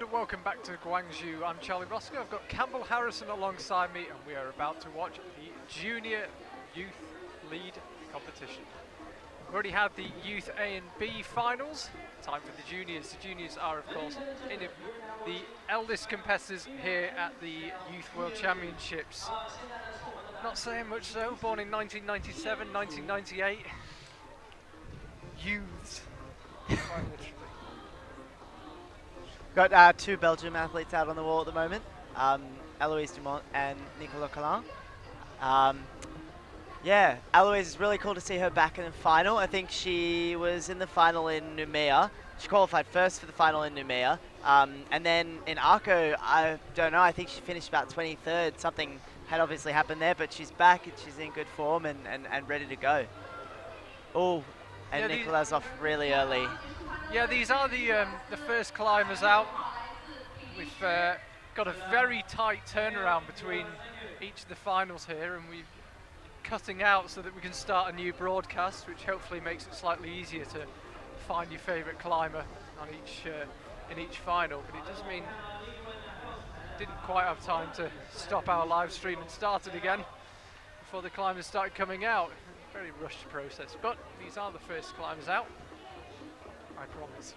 and welcome back to Guangzhou. I'm Charlie Roscoe. I've got Campbell Harrison alongside me, and we are about to watch the Junior Youth Lead competition. We've already had the Youth A and B finals. Time for the Juniors. The Juniors are, of course, the eldest competitors here at the Youth World Championships. Not saying much so, born in 1997, 1998. Youths, quite literally. Got two Belgium athletes out on the wall at the moment, Eloise Dumont and Nicolas Collin. Yeah, Eloise, is really cool to see her back in the final. I think she was in the final in Noumea. She qualified first for the final in Noumea. And then in Arco, I don't know, I think she finished about 23rd. Something had obviously happened there, but she's back and she's in good form and ready to go. Oh, and yeah, Nicolas off really early. Yeah, these are the first climbers out. We've got a very tight turnaround between each of the finals here, and we're cutting out so that we can start a new broadcast, which hopefully makes it slightly easier to find your favourite climber on in each final. But it does mean didn't quite have time to stop our live stream and start it again before the climbers started coming out. Very rushed process, but these are the first climbers out. I promise.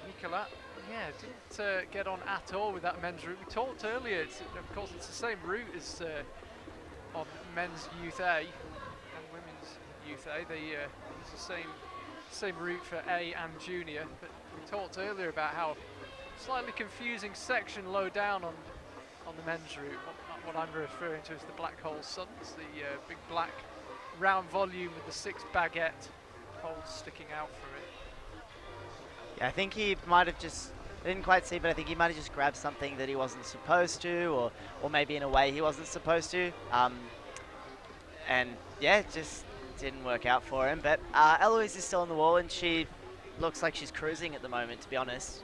Nicolas, yeah, didn't get on at all with that men's route. We talked earlier, of course it's the same route as on men's Youth A and women's Youth A. They use the same route for A and Junior, but we talked earlier about how slightly confusing section low down on the men's route. What I'm referring to as the Black Hole Suns, the big black round volume with the 6 baguette holes sticking out from it. Yeah, I think he might have just, I didn't quite see, but I think he might have just grabbed something that he wasn't supposed to, or maybe in a way he wasn't supposed to. And yeah, it just didn't work out for him. But Eloise is still on the wall, and she looks like she's cruising at the moment, to be honest.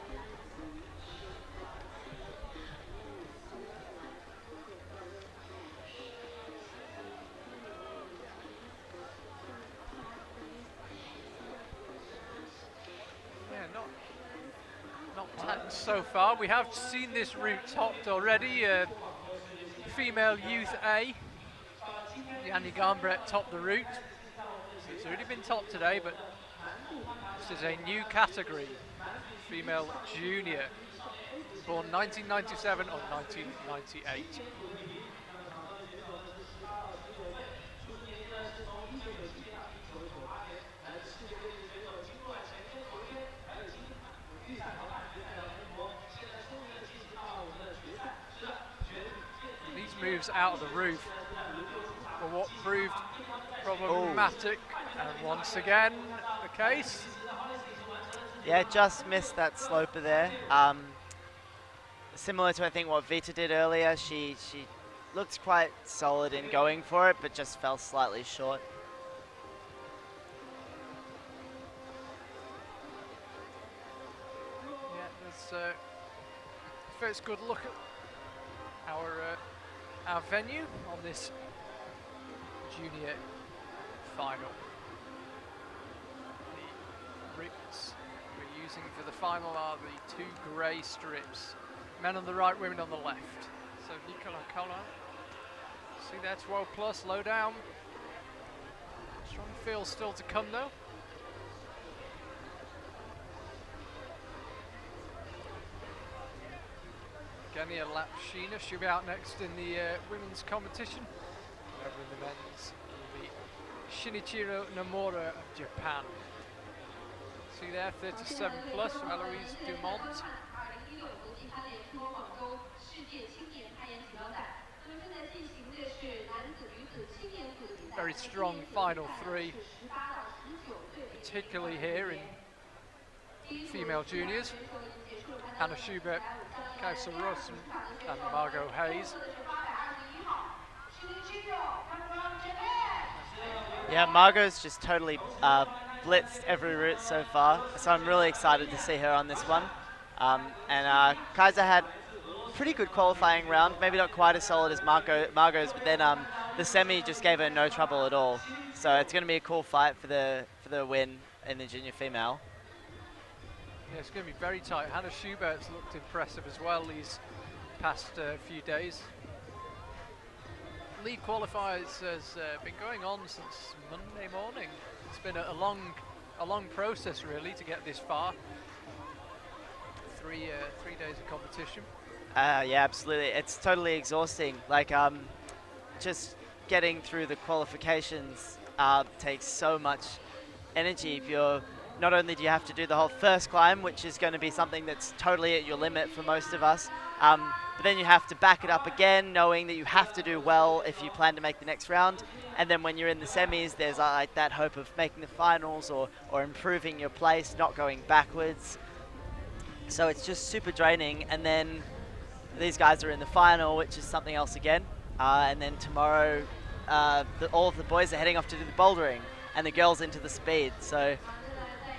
So far, we have seen this route topped already. Female Youth A, Yanni Gambret topped the route. So it's already been topped today, but this is a new category, female junior, born 1997 or 1998. Moves out of the roof for what proved problematic, and once again the case. Yeah, just missed that sloper there. Similar to I think what Vita did earlier, she looked quite solid in going for it, but just fell slightly short. Yeah, there's first good look at our venue on this junior final. The rips we're using for the final are the 2 grey strips. Men on the right, women on the left. So Nicolas Collin, see there, 12 plus, low down. Strong feel still to come though. Genia Lapshina, she'll be out next in the women's competition. Over in the men's will be Shinichiro Nomura of Japan. See there, 37 plus, Eloise Dumont. Very strong final 3, particularly here in female juniors. Hannah Schubert, Kajsa Russ and Margo Hayes. Yeah, Margo's just totally blitzed every route so far, so I'm really excited to see her on this one. And Kajsa had a pretty good qualifying round, maybe not quite as solid as Margo's, but then the semi just gave her no trouble at all. So it's going to be a cool fight for the win in the junior female. Yeah, it's going to be very tight. Hannah Schubert's looked impressive as well these past few days. League qualifiers has been going on since Monday morning. It's been a long process really to get this far. Three days of competition. Yeah, absolutely. It's totally exhausting. Like, just getting through the qualifications takes so much energy. If you're not only do you have to do the whole first climb, which is going to be something that's totally at your limit for most of us, but then you have to back it up again, knowing that you have to do well if you plan to make the next round. And then when you're in the semis, there's like that hope of making the finals or improving your place, not going backwards. So it's just super draining. And then these guys are in the final, which is something else again. And then tomorrow, all of the boys are heading off to do the bouldering, and the girls into the speed. So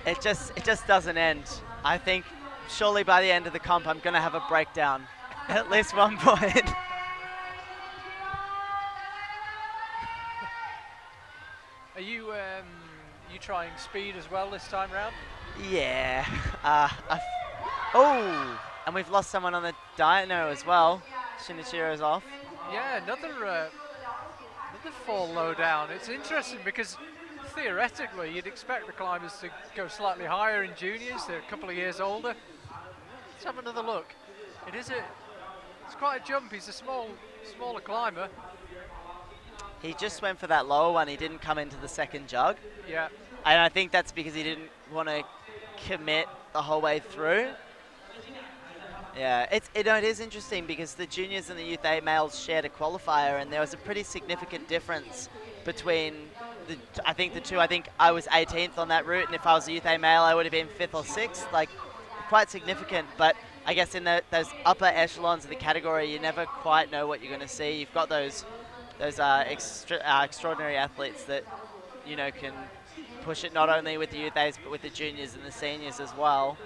it just doesn't end. I think surely by the end of the comp, I'm going to have a breakdown at least one point. Are you trying speed as well this time round? Yeah. Oh, and we've lost someone on the dyno as well. Shinichiro's off. Yeah, another fall low down. It's interesting because theoretically you'd expect the climbers to go slightly higher in juniors. They're a couple of years older. Let's have another look. It's quite a jump. He's a smaller climber. He just went for that lower one. He didn't come into the second jug. Yeah. And I think that's because he didn't want to commit the whole way through. Yeah, it is interesting because the juniors and the youth A males shared a qualifier, and there was a pretty significant difference between the two. I think I was 18th on that route, and if I was a youth A male, I would have been 5th or 6th. Like, quite significant. But I guess in those upper echelons of the category, you never quite know what you're going to see. You've got those extraordinary athletes that can push it not only with the youth A's but with the juniors and the seniors as well.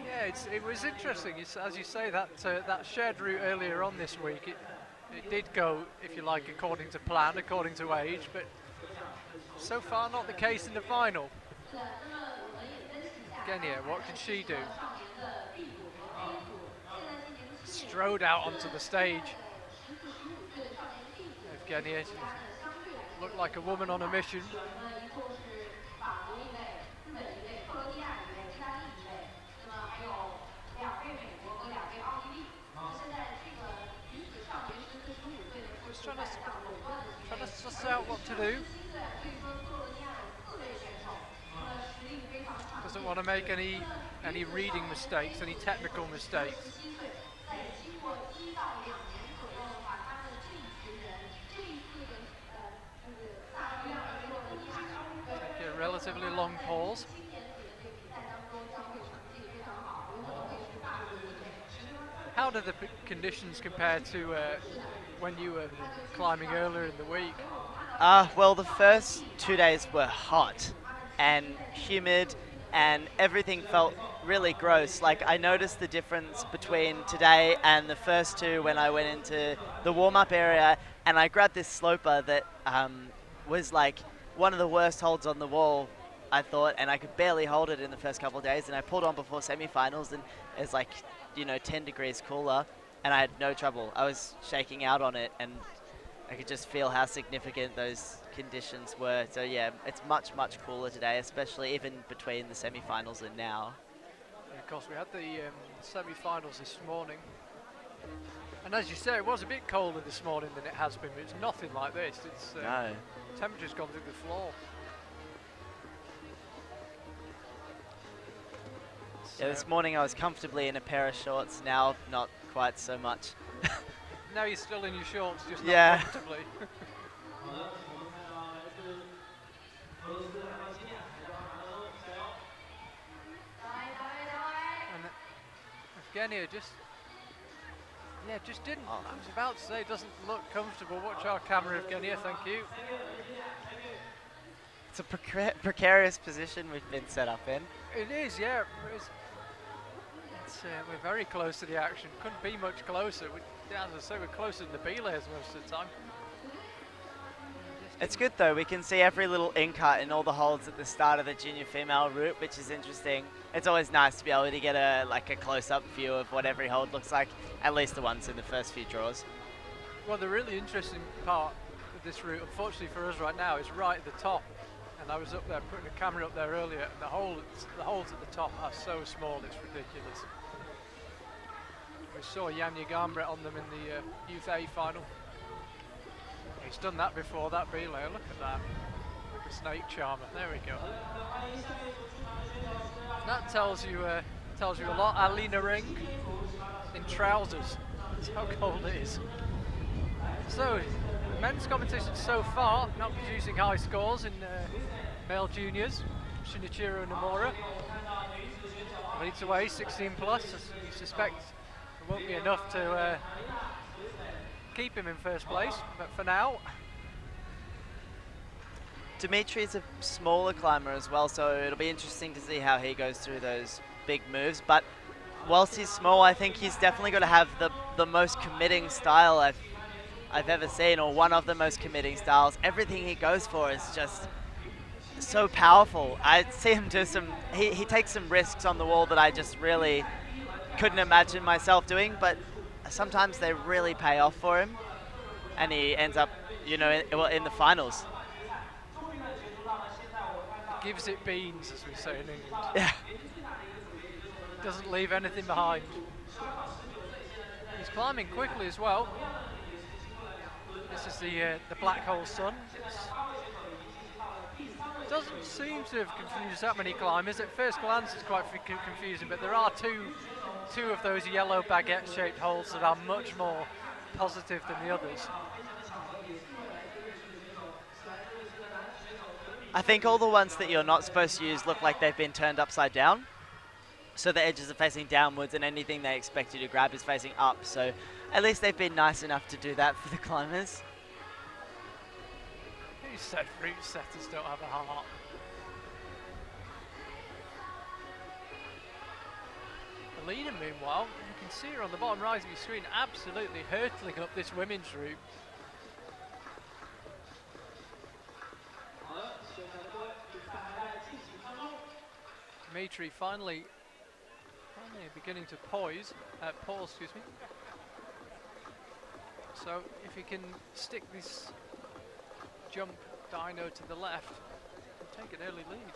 Yeah, it was interesting. As you say, that shared route earlier on this week, it did go, if you like, according to plan, according to age, but so far not the case in the final. Genia, what can she do? Strode out onto the stage. Evgenia looked like a woman on a mission. Just trying to suss out what to do. Doesn't want to make any reading mistakes, any technical mistakes. Take a relatively long pause. How do the conditions compare to when you were climbing earlier in the week? Well, the first 2 days were hot and humid, and everything felt really gross. Like, I noticed the difference between today and the first two when I went into the warm-up area, and I grabbed this sloper that was like one of the worst holds on the wall, I thought, and I could barely hold it in the first couple of days, and I pulled on before semi-finals, and it's like 10 degrees cooler, and I had no trouble. I was shaking out on it, and I could just feel how significant those conditions were. So yeah, it's much cooler today, especially even between the semi-finals and now. And of course, we had the semi-finals this morning, and as you say, it was a bit colder this morning than it has been, but it's nothing like this. It's No. Temperature's gone through the floor. Yeah, this morning I was comfortably in a pair of shorts, now not quite so much. Now you're still in your shorts, just Yeah. not comfortably. And Evgenia just didn't. Oh. I was about to say, it doesn't look comfortable. Watch our camera, Evgenia, thank you. It's a precarious position we've been set up in. It is, yeah. We're very close to the action. Couldn't be much closer. As I say, we're closer than the B layers most of the time. It's good though, we can see every little in-cut in all the holds at the start of the junior female route, which is interesting. It's always nice to be able to get a close-up view of what every hold looks like, at least the ones in the first few draws. Well, the really interesting part of this route, unfortunately for us right now, is right at the top. And I was up there putting a camera up there earlier, and the holes at the top are so small, it's ridiculous. We saw Jan Gambret on them in the Youth A final. He's done that before, that relay. Look at that. Like a snake charmer. There we go. That tells you a lot. Alina Ring in trousers. That's how cold it is. So, men's competition so far not producing high scores in male juniors. Shinichiro Nomura leads away 16 plus. As you suspect it won't be enough to keep him in first place, but for now. Dimitri is a smaller climber as well, so it'll be interesting to see how he goes through those big moves. But whilst he's small, I think he's definitely going to have the most committing style I've ever seen, or one of the most committing styles. Everything he goes for is just so powerful. I see him do he takes some risks on the wall that I just really couldn't imagine myself doing, but sometimes they really pay off for him, and he ends up, in the finals. Gives it beans, as we say in England. Yeah. Doesn't leave anything behind. He's climbing quickly as well. This is the Black Hole Sun. Doesn't seem to have confused that many climbers. At first glance it's quite confusing, but there are two of those yellow baguette-shaped holes that are much more positive than the others. I think all the ones that you're not supposed to use look like they've been turned upside down. So the edges are facing downwards and anything they expect you to grab is facing up. So at least they've been nice enough to do that for the climbers. Who said route setters don't have a heart? Alina, meanwhile, you can see her on the bottom right of your screen, absolutely hurtling up this women's route. Dimitri finally beginning to pause, excuse me. So if he can stick this jump dyno to the left, he'll take an early lead.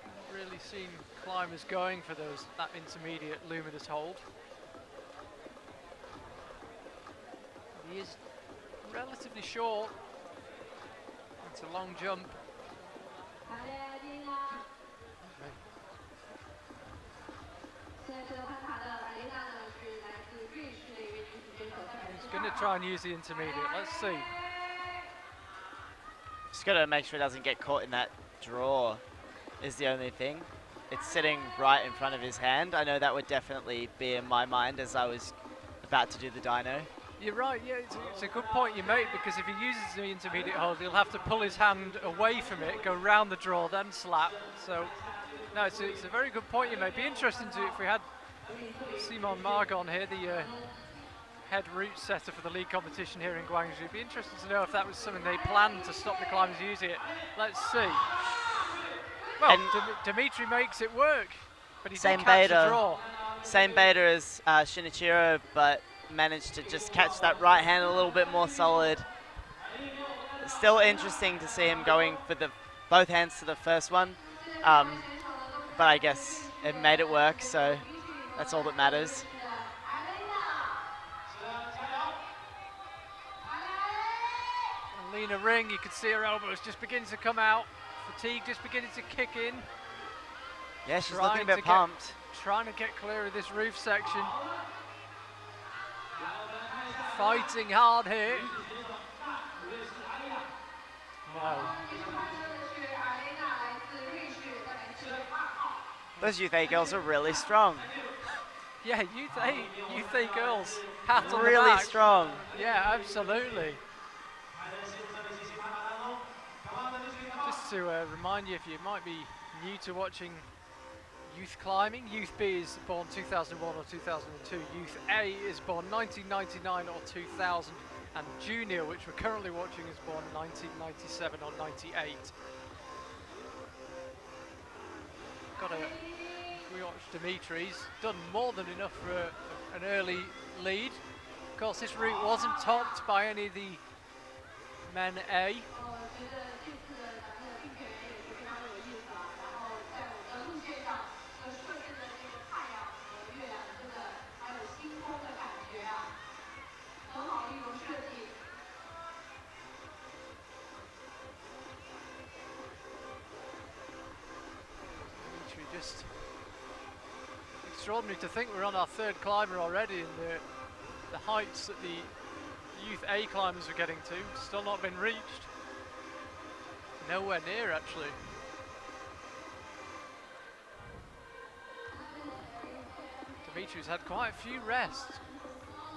Haven't really seen climbers going for that intermediate luminous hold. He is relatively short. It's a long jump. He's going to try and use the intermediate. Let's see. Just got to make sure it doesn't get caught in that draw is the only thing. It's sitting right in front of his hand. I know that would definitely be in my mind as I was about to do the dyno. You're right, yeah, it's a good point you make, because if he uses the intermediate hold, he'll have to pull his hand away from it, go round the draw, then slap. So, no, it's a very good point you make. Be interesting to if we had Simon Margo on here, the head route setter for the league competition here in Guangzhou. It'd be interesting to know if that was something they planned to stop the climbers using it. Let's see. Well, Dimitri makes it work, but he did catch the draw. Same beta as Shinichiro, but managed to just catch that right hand a little bit more solid. Still interesting to see him going for both hands to the first one, but I guess it made it work, so that's all that matters. Alina Ring, you can see her elbows just beginning to come out, fatigue just beginning to kick in. Yeah, she's looking a bit pumped. Trying to get clear of this roof section. Fighting hard here. Wow. Those Youth A girls are really strong. Yeah, Youth A girls. Pat on the back. Really strong. Yeah, absolutely. Just to remind you, if you might be new to watching youth climbing, Youth B is born 2001 or 2002. Youth A is born 1999 or 2000. and junior, which we're currently watching, is born 1997 or 98. We watched Dimitri. He's done more than enough for an early lead. Of course, this route wasn't topped by any of the men A. Just extraordinary to think we're on our third climber already, and the heights that the youth A climbers are getting to still not been reached. Nowhere near, actually. Dimitri's had quite a few rests.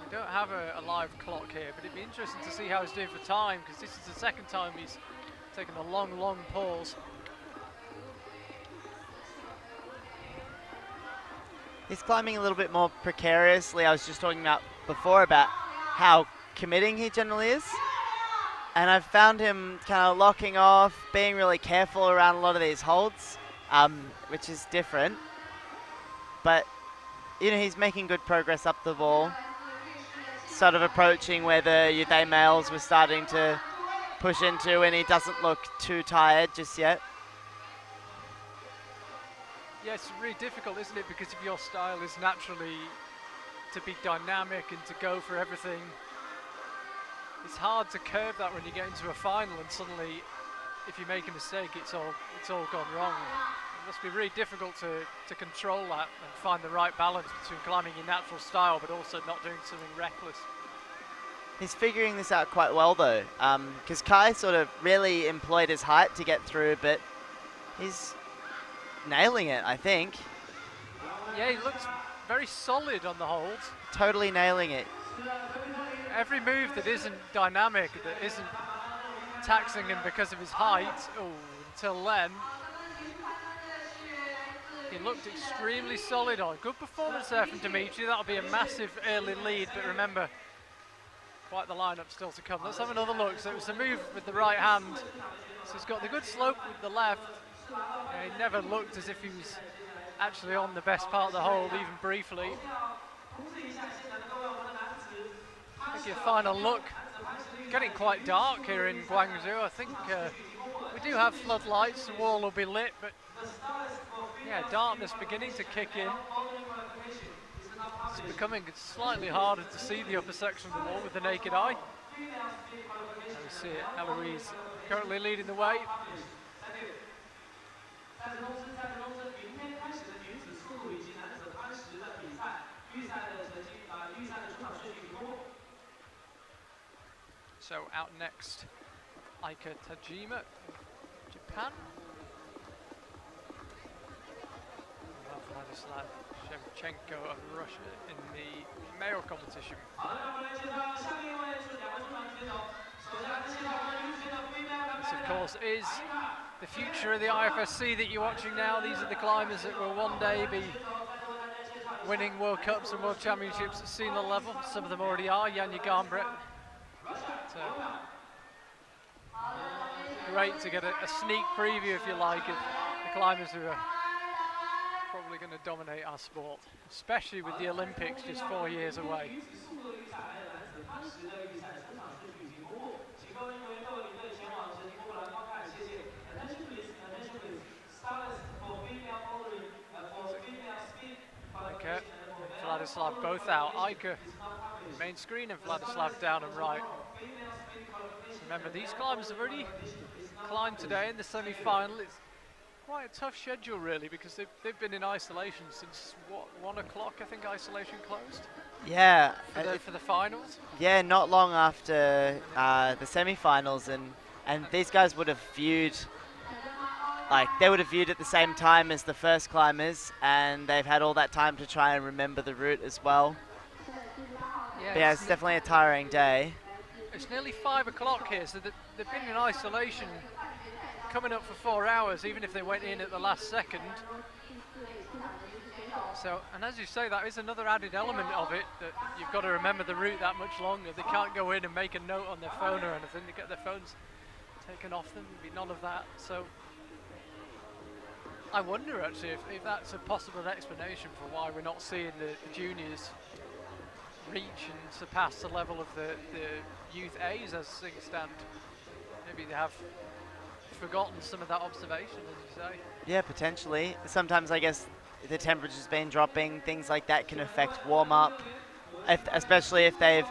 We don't have a live clock here, but it'd be interesting to see how he's doing for time, because this is the second time he's taken a long, long pause. He's climbing a little bit more precariously. I was just talking about before about how committing he generally is. And I've found him kind of locking off, being really careful around a lot of these holds, which is different. But, you know, he's making good progress up the wall. Sort of approaching where the youth A males were starting to push into, and he doesn't look too tired just yet. Yeah, it's really difficult, isn't it? Because if your style is naturally to be dynamic and to go for everything, it's hard to curb that when you get into a final and suddenly, if you make a mistake, it's all gone wrong. It must be really difficult to control that and find the right balance between climbing your natural style but also not doing something reckless. He's figuring this out quite well though, because Kai sort of really employed his height to get through, but he's nailing it, I think. Yeah, he looks very solid on the holds. Totally nailing it. Every move that isn't dynamic, that isn't taxing him because of his height, until then, he looked extremely solid on. Good performance there from Dimitri. That'll be a massive early lead, but remember, quite the lineup still to come. Let's have another look. So it was a move with the right hand. So he's got the good slope with the left. He never looked as if he was actually on the best part of the hold, even briefly. I think your final look. Getting quite dark here in Guangzhou. I think we do have floodlights. The wall will be lit, but yeah, darkness beginning to kick in. It's becoming slightly harder to see the upper section of the wall with the naked eye. And we see it, Eloise currently leading the way. So out next, Tajima, Japan. Vladislav Shevchenko of Russia in the male competition. This, of course, is the future of the IFSC that you're watching now. These are the climbers that will one day be winning World Cups and World Championships at senior level. Some of them already are. Janja Garnbret. Great to get a sneak preview, if you like, of the climbers who are probably going to dominate our sport, especially with the Olympics just 4 years away. Ika, Vladislav both out. Ika main screen and Vladislav down and right. Remember, these climbers have already climbed today in the semi-final. It's quite a tough schedule, really, because they've been in isolation since, what, 1 o'clock, I think isolation closed? Yeah. For the finals? Yeah, not long after the semi-finals, and these guys would have viewed, they would have viewed at the same time as the first climbers, and they've had all that time to try and remember the route as well. Yeah, it's definitely a tiring day. It's nearly 5 o'clock here, so they've been in isolation coming up for 4 hours, even if they went in at the last second. So, and as you say, that is another added element of it, that you've got to remember the route that much longer. They can't go in and make a note on their phone or anything to get their phones taken off them. There'd be none of that. So I wonder actually if that's a possible explanation for why we're not seeing the juniors reach and surpass the level of the youth A's as things stand. Maybe they have forgotten some of that observation, as you say. Yeah, potentially. Sometimes I guess the temperature's been dropping, things like that can affect warm-up, especially if they've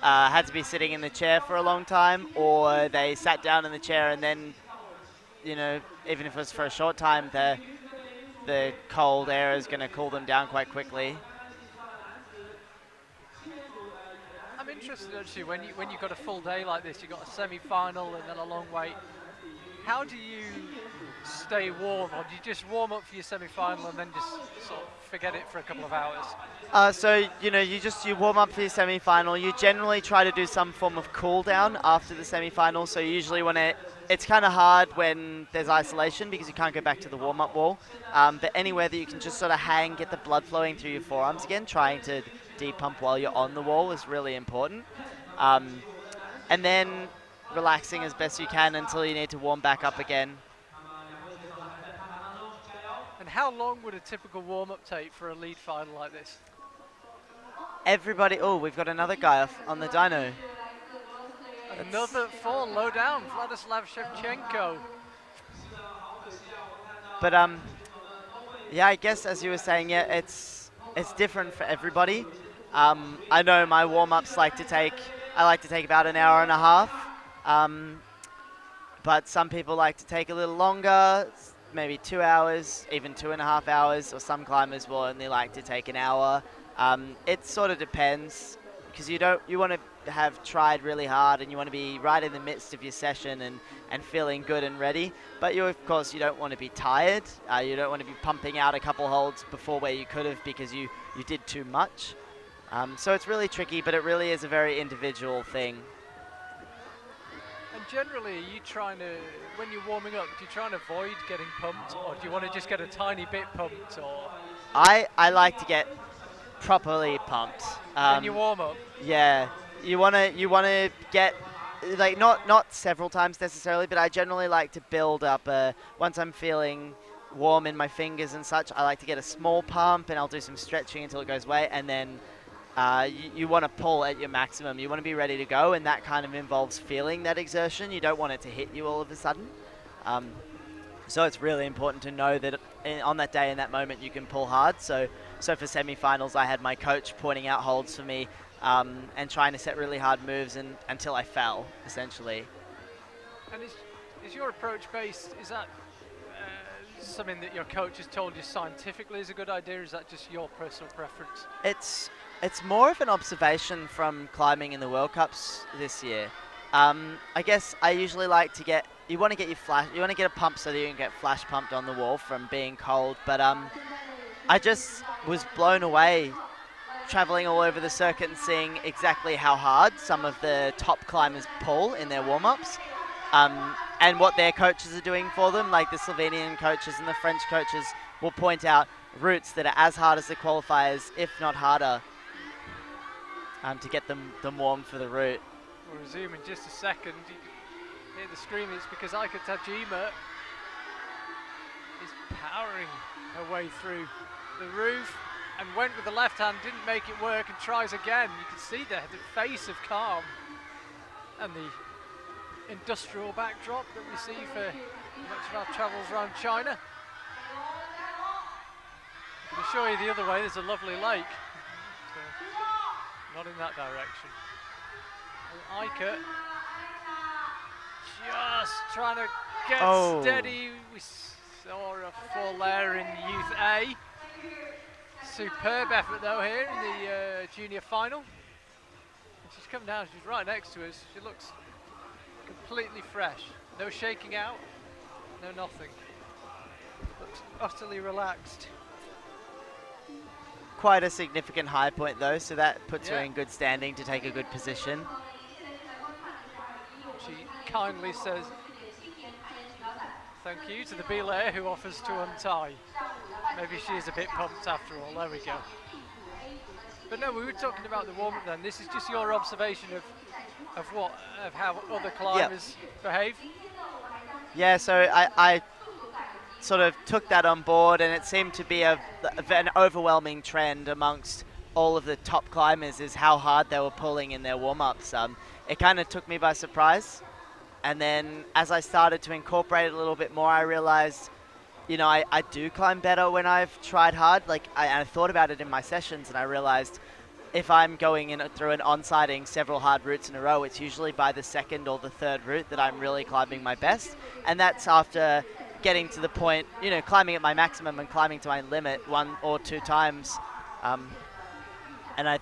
had to be sitting in the chair for a long time, or they sat down in the chair and then, you know, even if it was for a short time, the cold air is going to cool them down quite quickly. I'm interested actually when you've got a full day like this, you've got a semi-final and then a long wait. How do you stay warm, or do you just warm up for your semi-final and then just sort of forget it for a couple of hours? So you warm up for your semi-final. You generally try to do some form of cool down after the semi-final. So usually it's kind of hard when there's isolation because you can't go back to the warm-up wall. But anywhere that you can just sort of hang, get the blood flowing through your forearms again, trying to de-pump while you're on the wall is really important. And then relaxing as best you can until you need to warm back up again. And how long would a typical warm-up take for a lead final like this? We've got another guy on the dyno. Another fall low down, Vladislav Shevchenko. But yeah, I guess as you were saying, yeah, it's different for everybody. I know my warm-ups I like to take about an hour and a half. But some people like to take a little longer, maybe 2 hours, even 2.5 hours, or some climbers will only like to take an hour. It sort of depends, because you want to have tried really hard and you want to be right in the midst of your session and feeling good and ready. But of course you don't want to be tired. You don't want to be pumping out a couple holds before where you could have because you did too much. So it's really tricky, but it really is a very individual thing. And generally, are you trying to, when you're warming up, do you try and avoid getting pumped, or do you want to just get a tiny bit pumped? Or I like to get properly pumped. When you warm up? Yeah, you wanna get, like, not several times necessarily, but I generally like to build up. Once I'm feeling warm in my fingers and such, I like to get a small pump, and I'll do some stretching until it goes away, and then you want to pull at your maximum. You want to be ready to go, and that kind of involves feeling that exertion. You don't want it to hit you all of a sudden. So it's really important to know that on that day, in that moment, you can pull hard. So for semi-finals, I had my coach pointing out holds for me and trying to set really hard moves until I fell, essentially. And is your approach based, is that something that your coach has told you scientifically is a good idea, or is that just your personal preference? It's more of an observation from climbing in the World Cups this year. I guess I usually like to you want to get a pump so that you can get flash pumped on the wall from being cold. But I just was blown away traveling all over the circuit and seeing exactly how hard some of the top climbers pull in their warm-ups. And what their coaches are doing for them, like the Slovenian coaches and the French coaches will point out routes that are as hard as the qualifiers, if not harder, to get them warm for the route. We'll resume in just a second. You can hear the scream. It's because Aika Tajima is powering her way through the roof and went with the left hand, didn't make it work, and tries again. You can see there the face of calm and the industrial backdrop that we see for much of our travels around China. I can assure you the other way, there's a lovely lake. Not in that direction. And Aika just trying to get steady. We saw a fall there in Youth A. Superb effort though here in the junior final. And she's come down, she's right next to us. She looks completely fresh. No shaking out, no nothing. Looks utterly relaxed. Quite a significant high point though, so that puts her in good standing to take a good position. She kindly says thank you to the belayer who offers to untie. Maybe she is a bit pumped after all. There we go. But no, we were talking about the warm-up then. This is just your observation of how other climbers behave. Yeah, so I sort of took that on board, and it seemed to be an overwhelming trend amongst all of the top climbers is how hard they were pulling in their warm-ups. It kind of took me by surprise, and then as I started to incorporate it a little bit more, I realized, you know, I do climb better when I've tried hard. Like I thought about it in my sessions, and I realized if I'm going in through an on-sighting several hard routes in a row, it's usually by the second or the third route that I'm really climbing my best, and that's after getting to the point, you know, climbing at my maximum and climbing to my limit 1 or 2 times. And I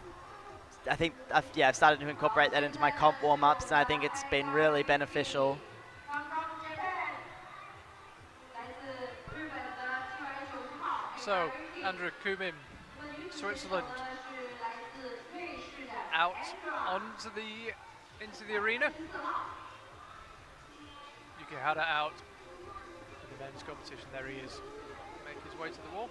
think I've started to incorporate that into my comp warm-ups, and I think it's been really beneficial. So, Andrew Kumim, Switzerland, out into the arena. Yukihara out in the men's competition. There he is, making his way to the wall.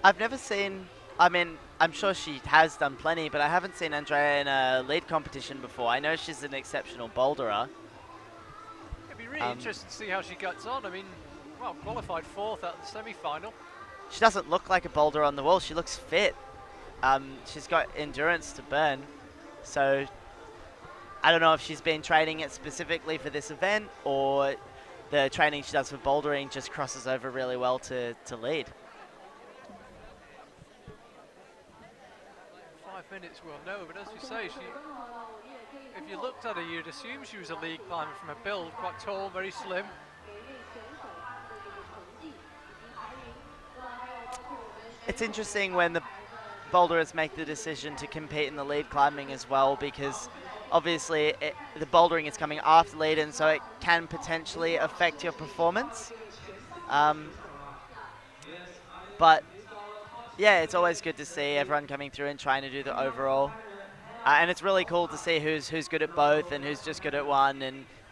I've never seen, I mean, I'm sure she has done plenty, but I haven't seen Andrea in a lead competition before. I know she's an exceptional boulderer. It'd be really interesting to see how she gets on. I mean, well, qualified 4th at the semi-final. She doesn't look like a boulder on the wall. She looks fit. She's got endurance to burn. So I don't know if she's been training it specifically for this event, or the training she does for bouldering just crosses over really well to lead. 5 minutes, we'll know, but as you say, if you looked at her, you'd assume she was a lead climber from her build, quite tall, very slim. It's interesting when the boulderers make the decision to compete in the lead climbing as well, because obviously the bouldering is coming after lead, and so it can potentially affect your performance. But yeah, it's always good to see everyone coming through and trying to do the overall. And it's really cool to see who's good at both and who's just good at one,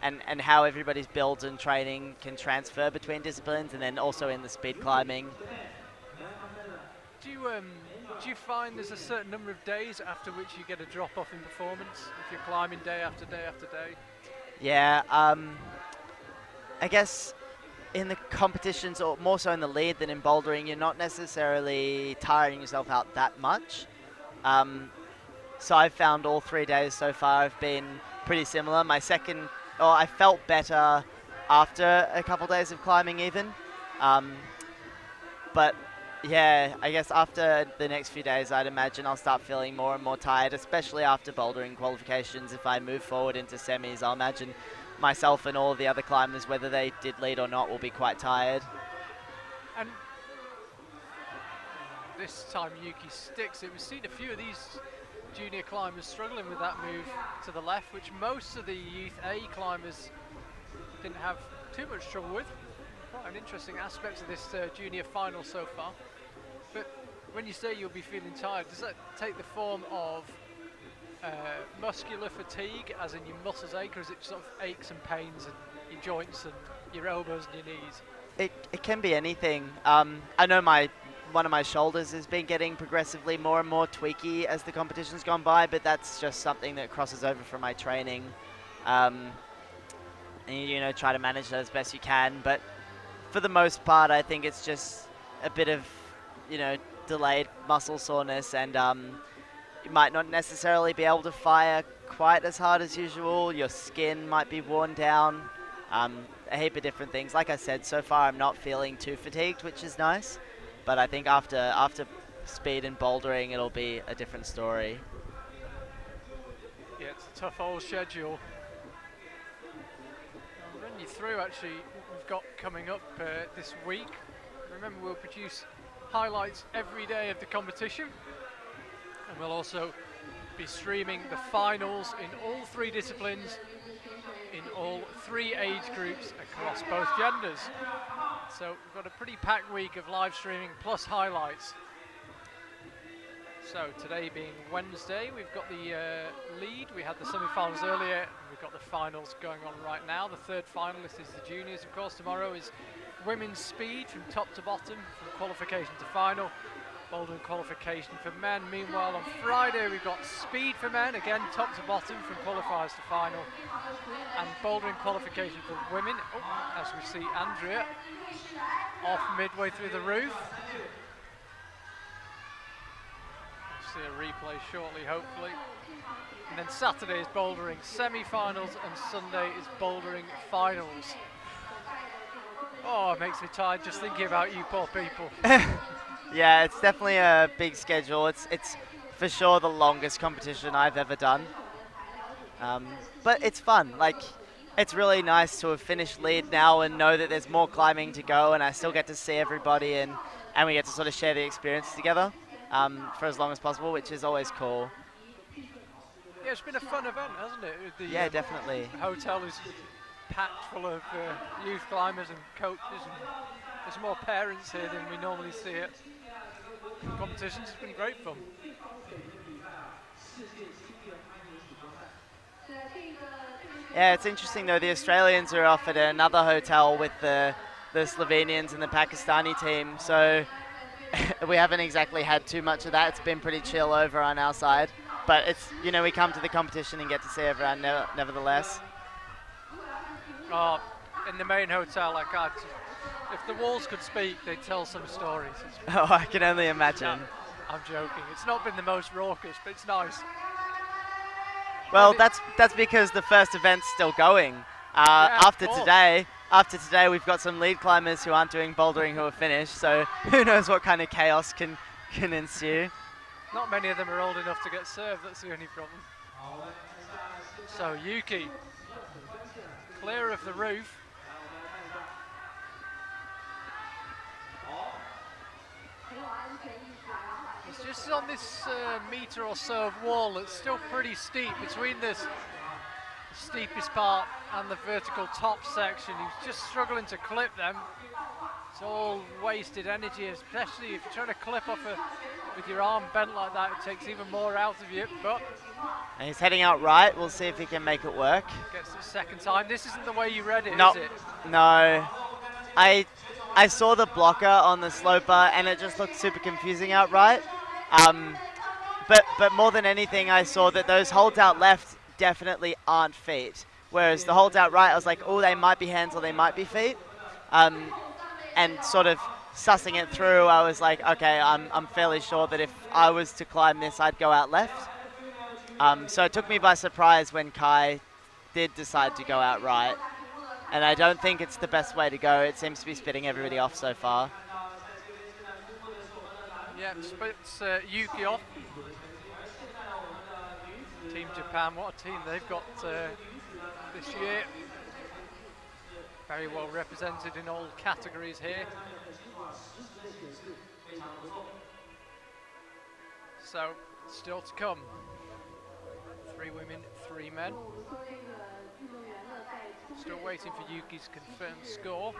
and how everybody's builds and training can transfer between disciplines, and then also in the speed climbing. Do you find there's a certain number of days after which you get a drop off in performance if you're climbing day after day after day? Yeah, I guess in the competitions, or more so in the lead than in bouldering, you're not necessarily tiring yourself out that much. So I've found all 3 days so far have been pretty similar. I felt better after a couple days of climbing even. But yeah, I guess after the next few days, I'd imagine I'll start feeling more and more tired, especially after bouldering qualifications. If I move forward into semis, I'll imagine myself and all of the other climbers, whether they did lead or not, will be quite tired. And this time Yuki sticks it. We've seen a few of these junior climbers struggling with that move to the left, which most of the Youth A climbers didn't have too much trouble with. Quite an interesting aspect of this junior final so far. But when you say you'll be feeling tired, does that take the form of muscular fatigue, as in your muscles ache, or is it sort of aches and pains in your joints and your elbows and your knees? It can be anything. I know one of my shoulders has been getting progressively more and more tweaky as the competition's gone by, but that's just something that crosses over from my training. And you know, try to manage that as best you can. But for the most part, I think it's just a bit of, you know, delayed muscle soreness, and you might not necessarily be able to fire quite as hard as usual. Your skin might be worn down. A heap of different things. Like I said, so far I'm not feeling too fatigued, which is nice. But I think after speed and bouldering, it'll be a different story. Yeah, it's a tough old schedule. I'll run you through actually what we've got coming up this week. Remember, we'll produce highlights every day of the competition, and we'll also be streaming the finals in all 3 disciplines, in all 3 age groups across both genders. So we've got a pretty packed week of live streaming plus highlights. So today being Wednesday, we've got the lead. We had the semi-finals earlier, and we've got the finals going on right now. The third finalist is the juniors, of course. Tomorrow is women's speed from top to bottom, from qualification to final. Bouldering qualification for men. Meanwhile, on Friday, we've got speed for men, again top to bottom, from qualifiers to final. And bouldering qualification for women, as we see Andrea off midway through the roof. See a replay shortly, hopefully. And then Saturday is bouldering semi-finals, and Sunday is bouldering finals. Oh, it makes me tired just thinking about you poor people. Yeah, it's definitely a big schedule. It's for sure the longest competition I've ever done. But it's fun. Like, it's really nice to have finished lead now and know that there's more climbing to go, and I still get to see everybody, and we get to sort of share the experience together for as long as possible, which is always cool. Yeah, it's been a fun event, hasn't it? Yeah, definitely. The hotel is packed full of youth climbers and coaches, and there's more parents here than we normally see at competitions. It's been great fun. Yeah, it's interesting though. The Australians are off at another hotel with the Slovenians and the Pakistani team, so we haven't exactly had too much of that. It's been pretty chill over on our side, but it's, you know, we come to the competition and get to see everyone nevertheless. Oh, in the main hotel, like if the walls could speak, they'd tell some stories. Oh, I can only imagine. No, I'm joking. It's not been the most raucous, but it's nice. Well, that's because the first event's still going. Yeah, after today, we've got some lead climbers who aren't doing bouldering who are finished, so who knows what kind of chaos can ensue. Not many of them are old enough to get served, that's the only problem. So Yuki, clear of the roof. It's just on this metre or so of wall that's still pretty steep between this steepest part and the vertical top section. He's just struggling to clip them. It's all wasted energy, especially if you're trying to clip off with your arm bent like that. It takes even more out of you, but... And he's heading out right. We'll see if he can make it work. Gets the second time. This isn't the way you read it, No. is it? No. I saw the blocker on the sloper and it just looked super confusing out right. But more than anything, I saw that those holds out left definitely aren't feet. Whereas the holds out right, I was like, oh, they might be hands or they might be feet. And sort of sussing it through, I was like, okay, I'm fairly sure that if I was to climb this, I'd go out left. So it took me by surprise when Kai did decide to go out right. And I don't think it's the best way to go. It seems to be spitting everybody off so far. Yeah, spits Yuki off. Team Japan, what a team they've got this year. Very well represented in all categories here. So, still to come. 3 women, 3 men. Still waiting for Yuki's confirmed score.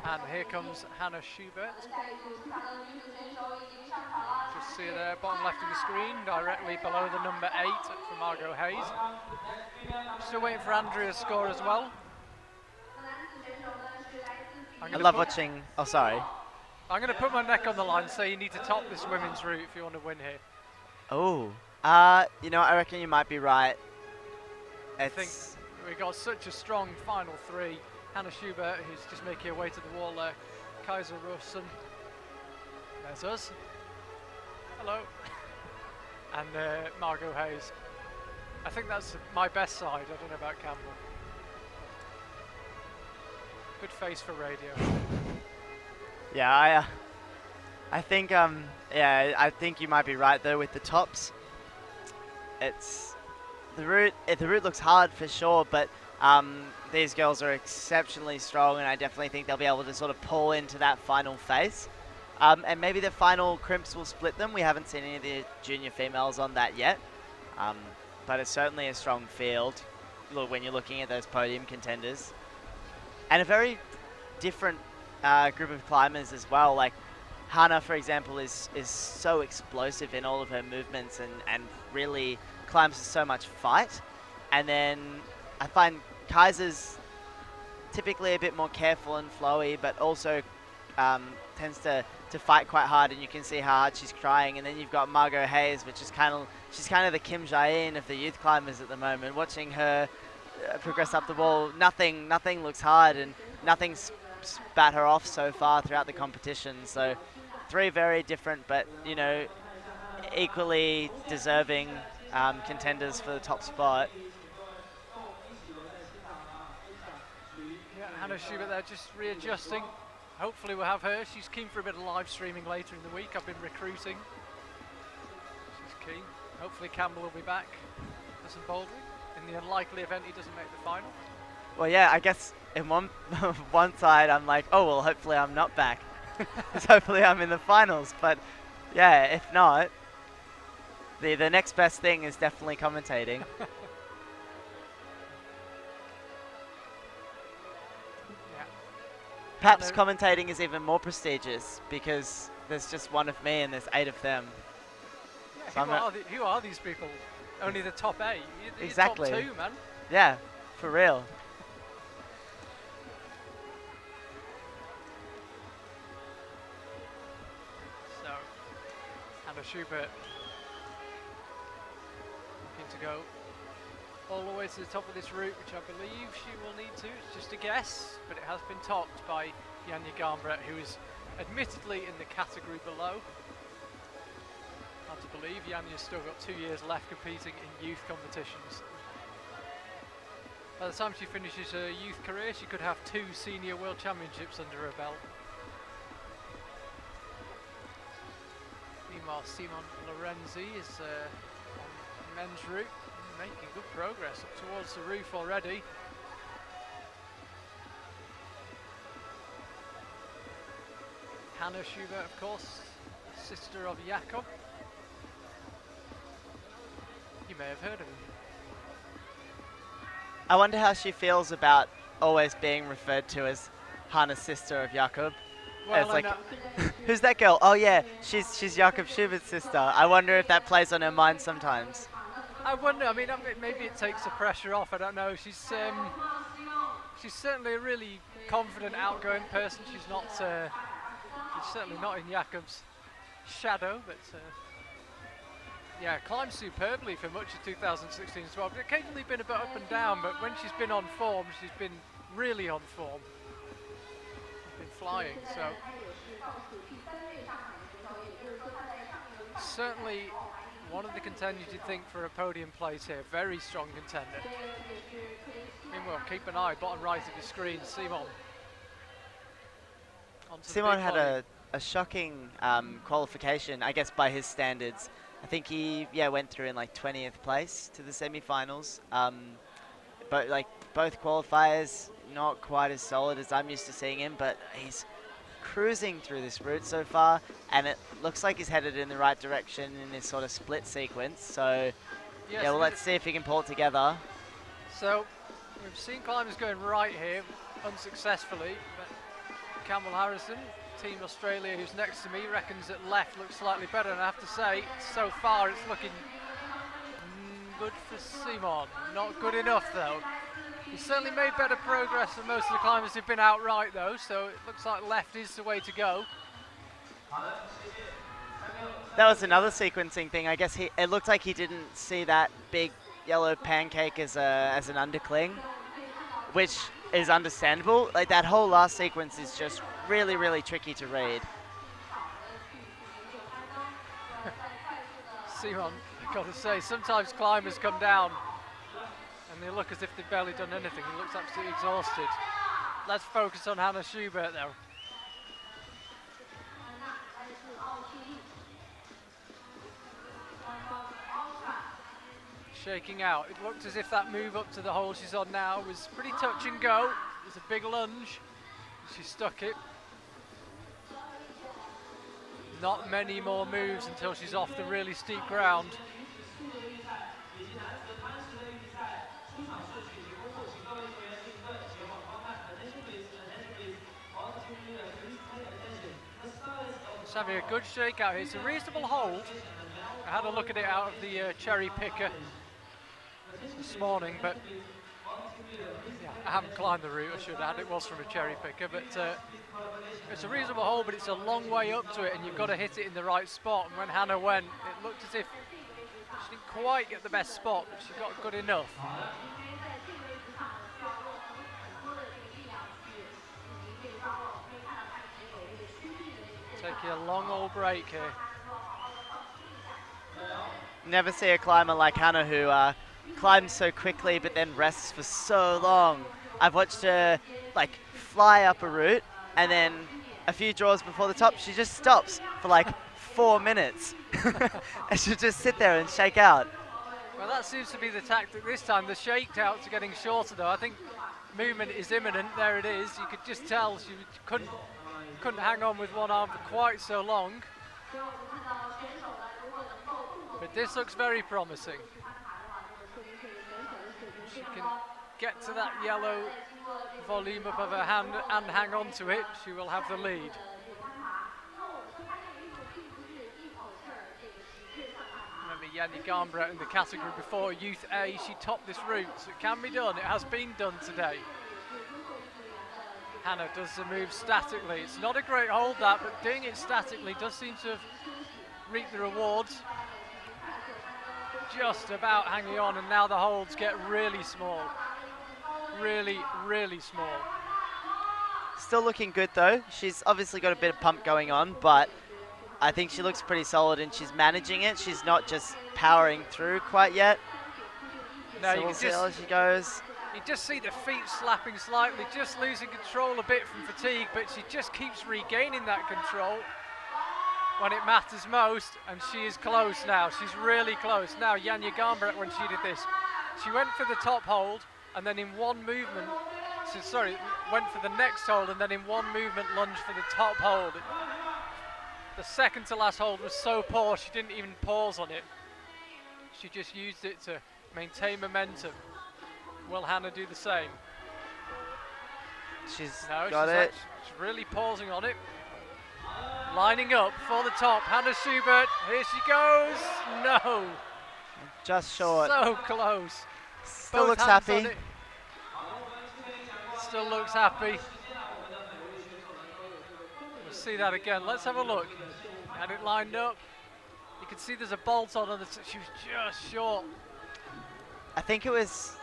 And here comes Hannah Schubert. Just see her there, bottom left of the screen, directly below the number 8 for Margo Hayes. Still waiting for Andrea's score as well. I love watching. Oh, sorry. I'm going to put my neck on the line and say you need to top this women's route if you want to win here. Oh, you know, I reckon you might be right. I think we got such a strong final 3. Hannah Schubert, who's just making her way to the wall there. Kaiser Russen. There's us. Hello. And Margo Hayes. I think that's my best side. I don't know about Campbell. Good face for radio. Yeah, I think I think you might be right though with the tops. It's the route looks hard for sure, but these girls are exceptionally strong, and I definitely think they'll be able to sort of pull into that final phase. And maybe the final crimps will split them. We haven't seen any of the junior females on that yet, but it's certainly a strong field. when you're looking at those podium contenders. And a very different group of climbers as well. Like Hana, for example, is so explosive in all of her movements and really climbs with so much fight. And then I find Kaiser's typically a bit more careful and flowy, but also tends to fight quite hard, and you can see how hard she's crying. And then you've got Margo Hayes, which is she's kind of the Kim Jae-in of the youth climbers at the moment. Watching her progress up the wall, nothing looks hard, and nothing's spat her off so far throughout the competition. So 3 very different, but equally deserving contenders for the top spot. Yeah, Hannah Schubert there just readjusting. Hopefully we'll have her. She's keen for a bit of live streaming later in the week. I've been recruiting. She's keen. Hopefully Campbell will be back for some bouldering in the unlikely event he doesn't make the final. Well, yeah, I guess in one side I'm like, oh well, hopefully I'm not back. Because hopefully I'm in the finals. But yeah, if not, the next best thing is definitely commentating. Perhaps commentating is even more prestigious because there's just one of me and there's 8 of them. Yeah, so who are these people? Only the top 8. You're exactly. Top 2, man. Yeah, for real. So, Hannah Schubert looking to go all the way to the top of this route, which I believe she will need to. It's just a guess, but it has been topped by Janja Garnbret, who is admittedly in the category below. Hard to believe, Janja's still got 2 years left competing in youth competitions. By the time she finishes her youth career, she could have 2 senior world championships under her belt. Meanwhile, Simon Lorenzi is on men's route, making good progress up towards the roof already. Hannah Schubert, of course, sister of Jakob. You may have heard of him. I wonder how she feels about always being referred to as Hannah's sister of Jakob. Well, like, who's that girl? Oh yeah, she's Jakob Schubert's sister. I wonder if that plays on her mind sometimes. I wonder. I mean, maybe it takes the pressure off. I don't know. She's certainly a really confident, outgoing person. She's not. She's certainly not in Jakob's shadow, but yeah, climbed superbly for much of 2016 as well. But occasionally been a bit up and down. But when she's been on form, she's been really on form. She's been flying. So certainly one of the contenders you'd think for a podium place here. Very strong contender. Meanwhile, keep an eye, bottom right of your screen, Simon. Simon had a shocking qualification, I guess by his standards. I think he went through in like 20th place to the semi-finals. But like both qualifiers, not quite as solid as I'm used to seeing him, but he's cruising through this route so far, and it looks like he's headed in the right direction in this sort of split sequence. So yes, yeah, well, let's see if he can pull it together. So we've seen climbers going right here unsuccessfully, but Campbell Harrison, Team Australia, who's next to me, reckons that left looks slightly better, and I have to say, so far it's looking good for Simon. Not good enough though. He's certainly made better progress than most of the climbers who've been outright though, so it looks like left is the way to go. That was another sequencing thing. I guess it looked like he didn't see that big yellow pancake as an undercling, which is understandable. Like that whole last sequence is just really, really tricky to read. Simon, I've got to say, sometimes climbers come down and they look as if they've barely done anything. He looks absolutely exhausted. Let's focus on Hannah Schubert though. Shaking out. It looked as if that move up to the hole she's on now was pretty touch and go. It was a big lunge. She stuck it. Not many more moves until she's off the really steep ground. Just having a good shake out here. It's a reasonable hold. I had a look at it out of the cherry picker this morning, but yeah, I haven't climbed the route. I should add. It was from a cherry picker, but it's a reasonable hole, but it's a long way up to it, and you've got to hit it in the right spot. And when Hannah went, it looked as if she didn't quite get the best spot, but she got good enough. Taking a long old break here. Never see a climber like Hannah who climbs so quickly but then rests for so long. I've watched her like fly up a route and then a few draws before the top she just stops for like 4 minutes and she'll just sit there and shake out. Well, that seems to be the tactic this time. The shakeouts are getting shorter though. I think movement is imminent. There it is. You could just tell she couldn't hang on with one arm for quite so long. But this looks very promising. She can get to that yellow volume above her hand and hang on to it. She will have the lead. Remember Yanni Garnbret in the category before, Youth A, she topped this route. So it can be done. It has been done today. Hannah does the move statically. It's not a great hold that, but doing it statically does seem to have reaped the rewards. Just about hanging on, and now the holds get really small. Really, really small. Still looking good though. She's obviously got a bit of pump going on, but I think she looks pretty solid and she's managing it. She's not just powering through quite yet. No, so you we'll can see how she goes. You just see the feet slapping slightly, just losing control a bit from fatigue, but she just keeps regaining that control when it matters most, and she is close now. She's really close. Now, Yanya Garnbret, when she did this, she went for the top hold, and then in one movement, went for the next hold, and then in one movement lunged for the top hold. The second to last hold was so poor, she didn't even pause on it. She just used it to maintain momentum. Will Hannah do the same? She's She's really pausing on it. Lining up for the top. Hannah Schubert, here she goes. No. Just short. So close. Still looks happy. Still looks happy. We'll see that again. Let's have a look. Had it lined up. You can see there's a bolt on her. She was just short. I think it was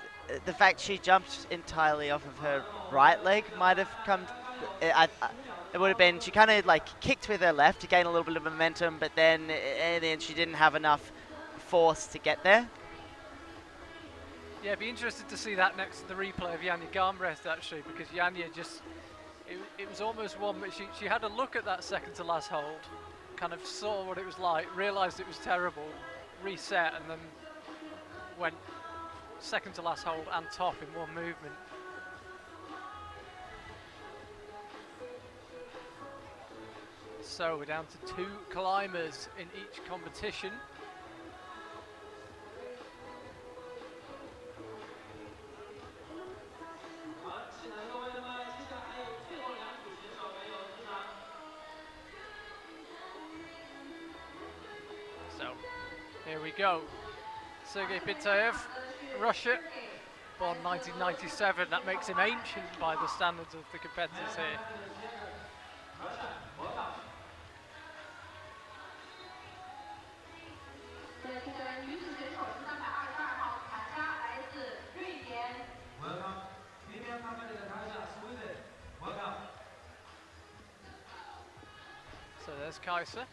the fact she jumped entirely off of her right leg might have come. It would have been, she kind of like kicked with her left to gain a little bit of momentum, but then in the end she didn't have enough force to get there. Yeah, be interested to see that next to the replay of Yanya Garnbret actually, because Yanya just, it was almost one, but she had a look at that second to last hold, kind of saw what it was like, realised it was terrible, reset, and then went second to last hold and top in one movement. So we're down to 2 climbers in each competition. So here we go. Sergei Pitayev, Russia, born 1997. That makes him ancient by the standards of the competitors here. So there's Kaiser.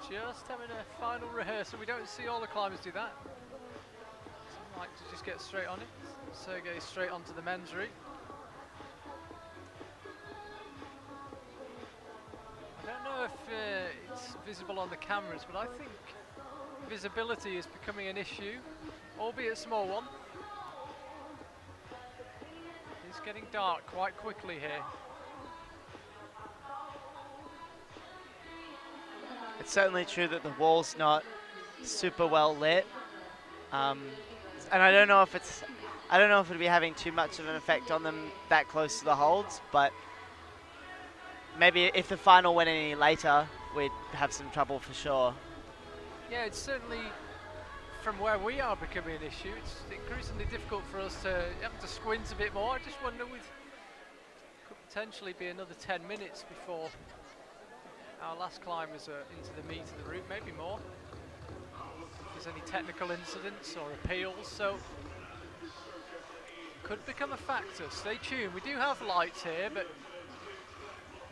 Just having a final rehearsal. We don't see all the climbers do that. Some like to just get straight on it. Sergei straight onto the men's route. I don't know if it's visible on the cameras, but I think visibility is becoming an issue, albeit a small one. It's getting dark quite quickly here. It's certainly true that the wall's not super well lit, and I don't know if it'll be having too much of an effect on them that close to the holds, but maybe if the final went any later, we'd have some trouble for sure. Yeah, it's certainly from where we are becoming an issue. It's increasingly difficult for us to have to squint a bit more. I just wonder could potentially be another 10 minutes before our last climbers are into the meat of the route, maybe more. If there's any technical incidents or appeals, so could become a factor. Stay tuned. We do have lights here, but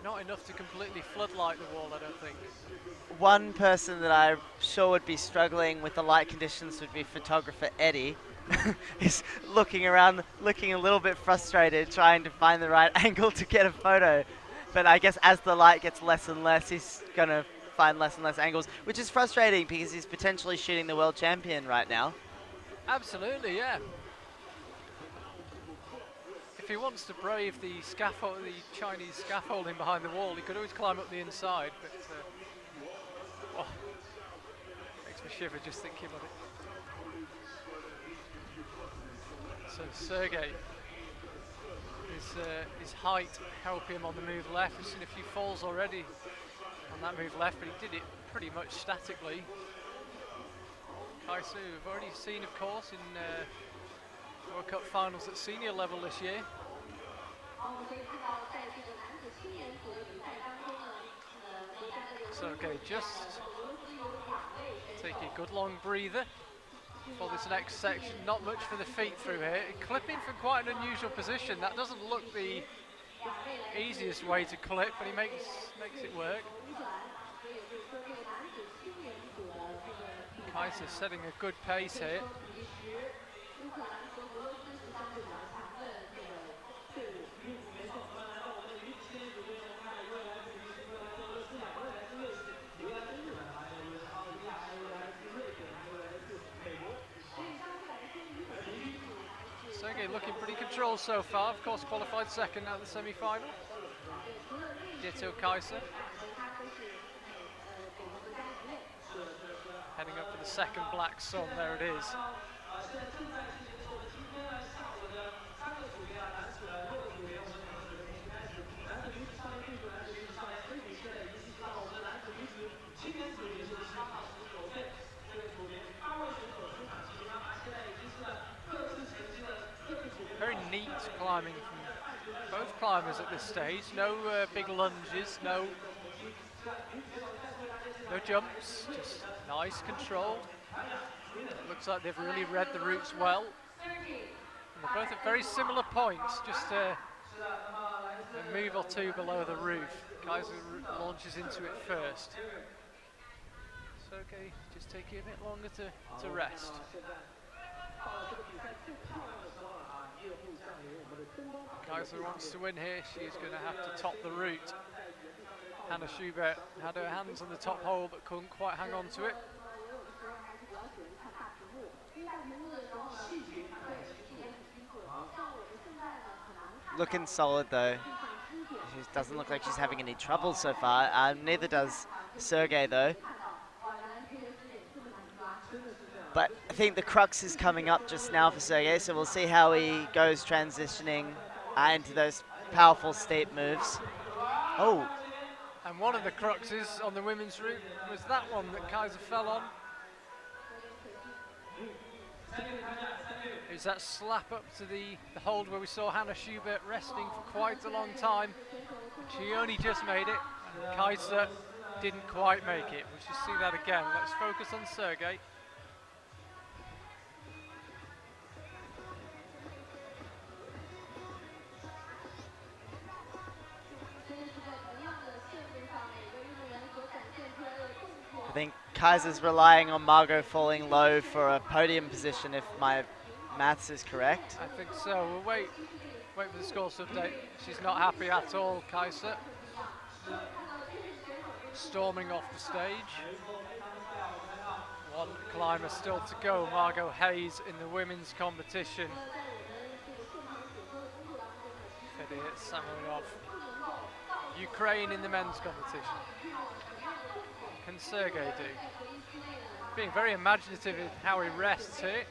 not enough to completely floodlight the wall, I don't think. One person that I'm sure would be struggling with the light conditions would be photographer Eddie. He's looking around, looking a little bit frustrated, trying to find the right angle to get a photo. But I guess as the light gets less and less, he's going to find less and less angles, which is frustrating because he's potentially shooting the world champion right now. Absolutely, yeah. If he wants to brave the scaffold, the Chinese scaffolding behind the wall, he could always climb up the inside, but oh, makes me shiver just thinking about it. So Sergey, his height helping him on the move left. We've seen a few falls already on that move left, but he did it pretty much statically. Kaisu, we've already seen, of course, in World Cup finals at senior level this year. So okay, just take a good long breather for this next section. Not much for the feet through here. Clipping from quite an unusual position. That doesn't look the easiest way to clip, but he makes it work. Kaiser setting a good pace here. Sergey looking pretty controlled so far. Of course, qualified second at the semi-final. Ditto Kaiser. Heading up for the second black sun. There it is. Very neat climbing from both climbers at this stage. No big lunges, no jumps, just nice control. Looks like they've really read the routes well. And they're both at very similar points, just a move or two below the roof. Kaiser launches into it first. So okay, just taking a bit longer to rest. Kaiser wants to win here. She's going to have to top the route. Hannah Schubert had her hands on the top hole but couldn't quite hang on to it. Looking solid though. She doesn't look like she's having any trouble so far. Neither does Sergey though. But I think the crux is coming up just now for Sergey, so we'll see how he goes transitioning into those powerful steep moves. Oh. And one of the cruxes on the women's route was that one that Kaiser fell on. It was that slap up to the hold where we saw Hannah Schubert resting for quite a long time. She only just made it, and Kaiser didn't quite make it. We'll just see that again. Let's focus on Sergey. I think Kaiser's relying on Margo falling low for a podium position, if my maths is correct. I think so. We'll wait for the scores update. She's not happy at all, Kaiser. Storming off the stage. One climber still to go, Margo Hayes in the women's competition. Fedor Samoilov. Ukraine in the men's competition. Can Sergey do? Being very imaginative in how he rests here.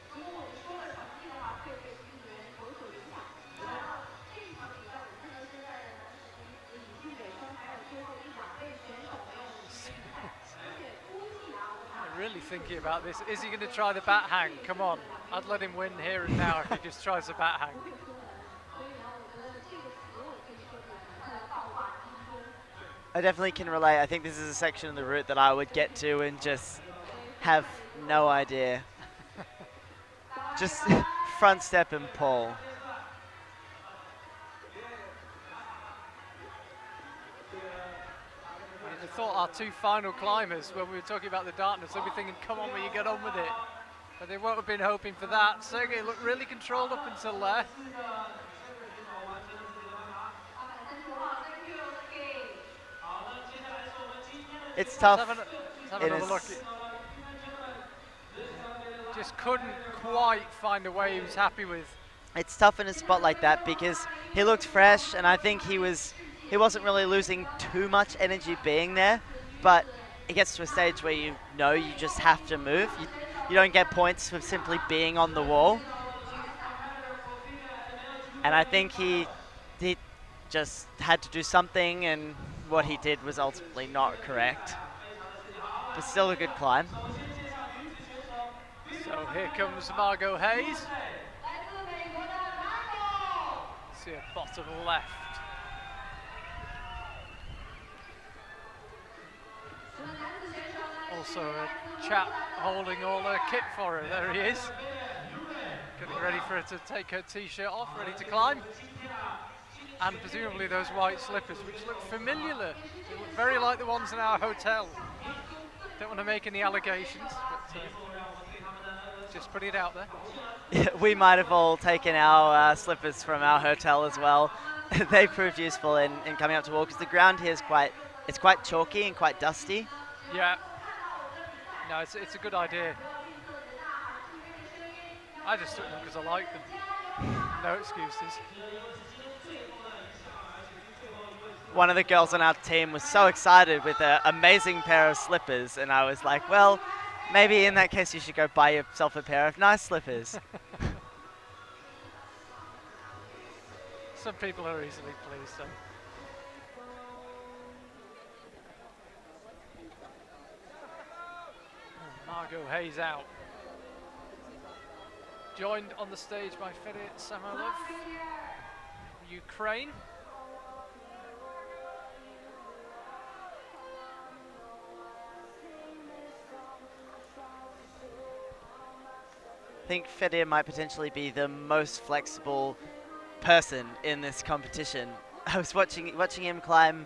thinking about this. Is he going to try the bat hang? Come on. I'd let him win here and now if he just tries the bat hang. I definitely can relate. I think this is a section of the route that I would get to and just have no idea. Just front step and pull. I thought our two final climbers, when we were talking about the darkness, they'd be thinking, come on, will you get on with it? But they won't have been hoping for that. Sergey looked really controlled up until there. It's tough. Let's have another look. Just couldn't quite find a way he was happy with. It's tough in a spot like that because he looked fresh, and I think he wasn't really losing too much energy being there, but it gets to a stage where you know you just have to move. You don't get points for simply being on the wall. And I think he just had to do something, and what he did was ultimately not correct. But still a good climb. So here comes Margo Hayes. See her bottom left. Also a chap holding all her kit for her. There he is. Getting ready for her to take her t-shirt off, ready to climb. And presumably those white slippers, which look familiar. They look very like the ones in our hotel. Don't want to make any allegations, but just putting it out there. We might have all taken our slippers from our hotel as well. They proved useful in coming up to wall because the ground here is quite chalky and quite dusty. Yeah. No, it's a good idea. I just took them because I like them. No excuses. One of the girls on our team was so excited with an amazing pair of slippers, and I was like, well, maybe in that case you should go buy yourself a pair of nice slippers. Some people are easily pleased, so. Margo Hayes out. Joined on the stage by Fedor Samoilov, Ukraine. I think Fedor might potentially be the most flexible person in this competition. I was watching him climb,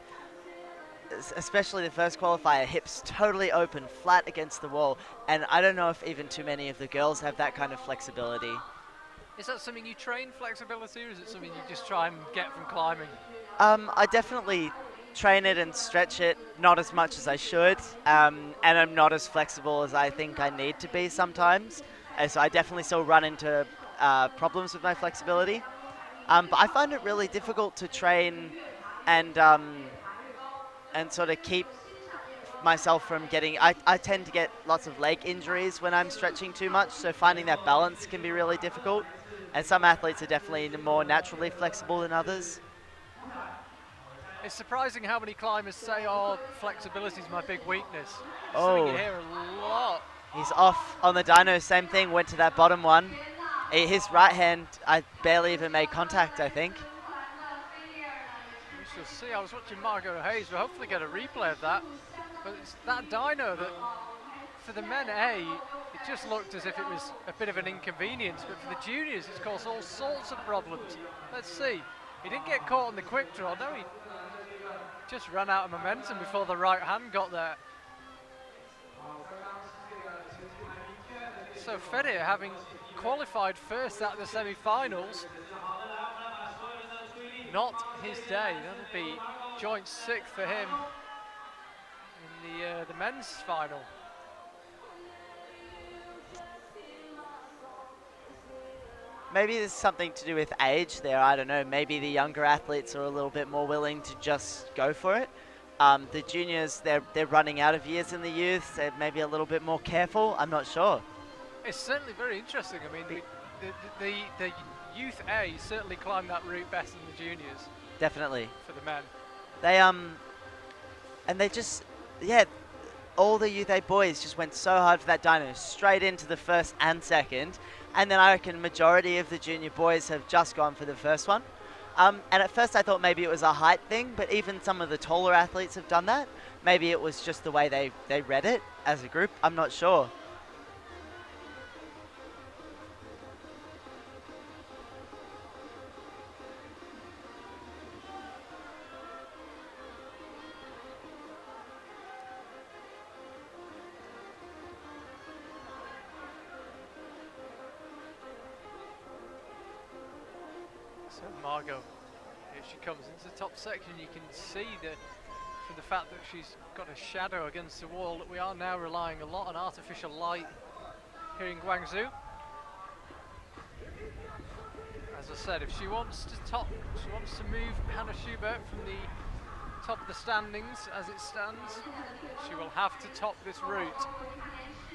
especially the first qualifier, hips totally open, flat against the wall, and I don't know if even too many of the girls have that kind of flexibility. Is that something you train, flexibility, or is it something you just try and get from climbing? I definitely train it and stretch it, not as much as I should, and I'm not as flexible as I think I need to be sometimes. And so I definitely still run into problems with my flexibility. But I find it really difficult to train and sort of keep myself from getting... I tend to get lots of leg injuries when I'm stretching too much, so finding that balance can be really difficult. And some athletes are definitely more naturally flexible than others. It's surprising how many climbers say, oh, flexibility is my big weakness. Oh. Something you hear a lot. He's off on the dyno, same thing, went to that bottom one. His right hand, I barely even made contact, I think. We shall see. I was watching Margo Hayes. We'll hopefully get a replay of that. But it's that dyno that, for the men A, it just looked as if it was a bit of an inconvenience. But for the juniors, it's caused all sorts of problems. Let's see. He didn't get caught on the quick draw. No, he just ran out of momentum before the right hand got there. So Fedor, having qualified first at the semi-finals, not his day. That'll be joint sixth for him in the men's final. Maybe there's something to do with age there, I don't know. Maybe the younger athletes are a little bit more willing to just go for it. The juniors, they're running out of years in the youth, so maybe a little bit more careful, I'm not sure. It's certainly very interesting. I mean, the youth A certainly climbed that route better than the juniors. Definitely. For the men. They and they just, yeah, all the Youth A boys just went so hard for that dyno, straight into the first and second. And then I reckon majority of the junior boys have just gone for the first one. And at first I thought maybe it was a height thing, but even some of the taller athletes have done that. Maybe it was just the way they read it as a group. I'm not sure. So Margo, here she comes into the top section. You can see that from the fact that she's got a shadow against the wall that we are now relying a lot on artificial light here in Guangzhou. As I said, if she wants to move Hannah Schubert from the top of the standings as it stands, she will have to top this route.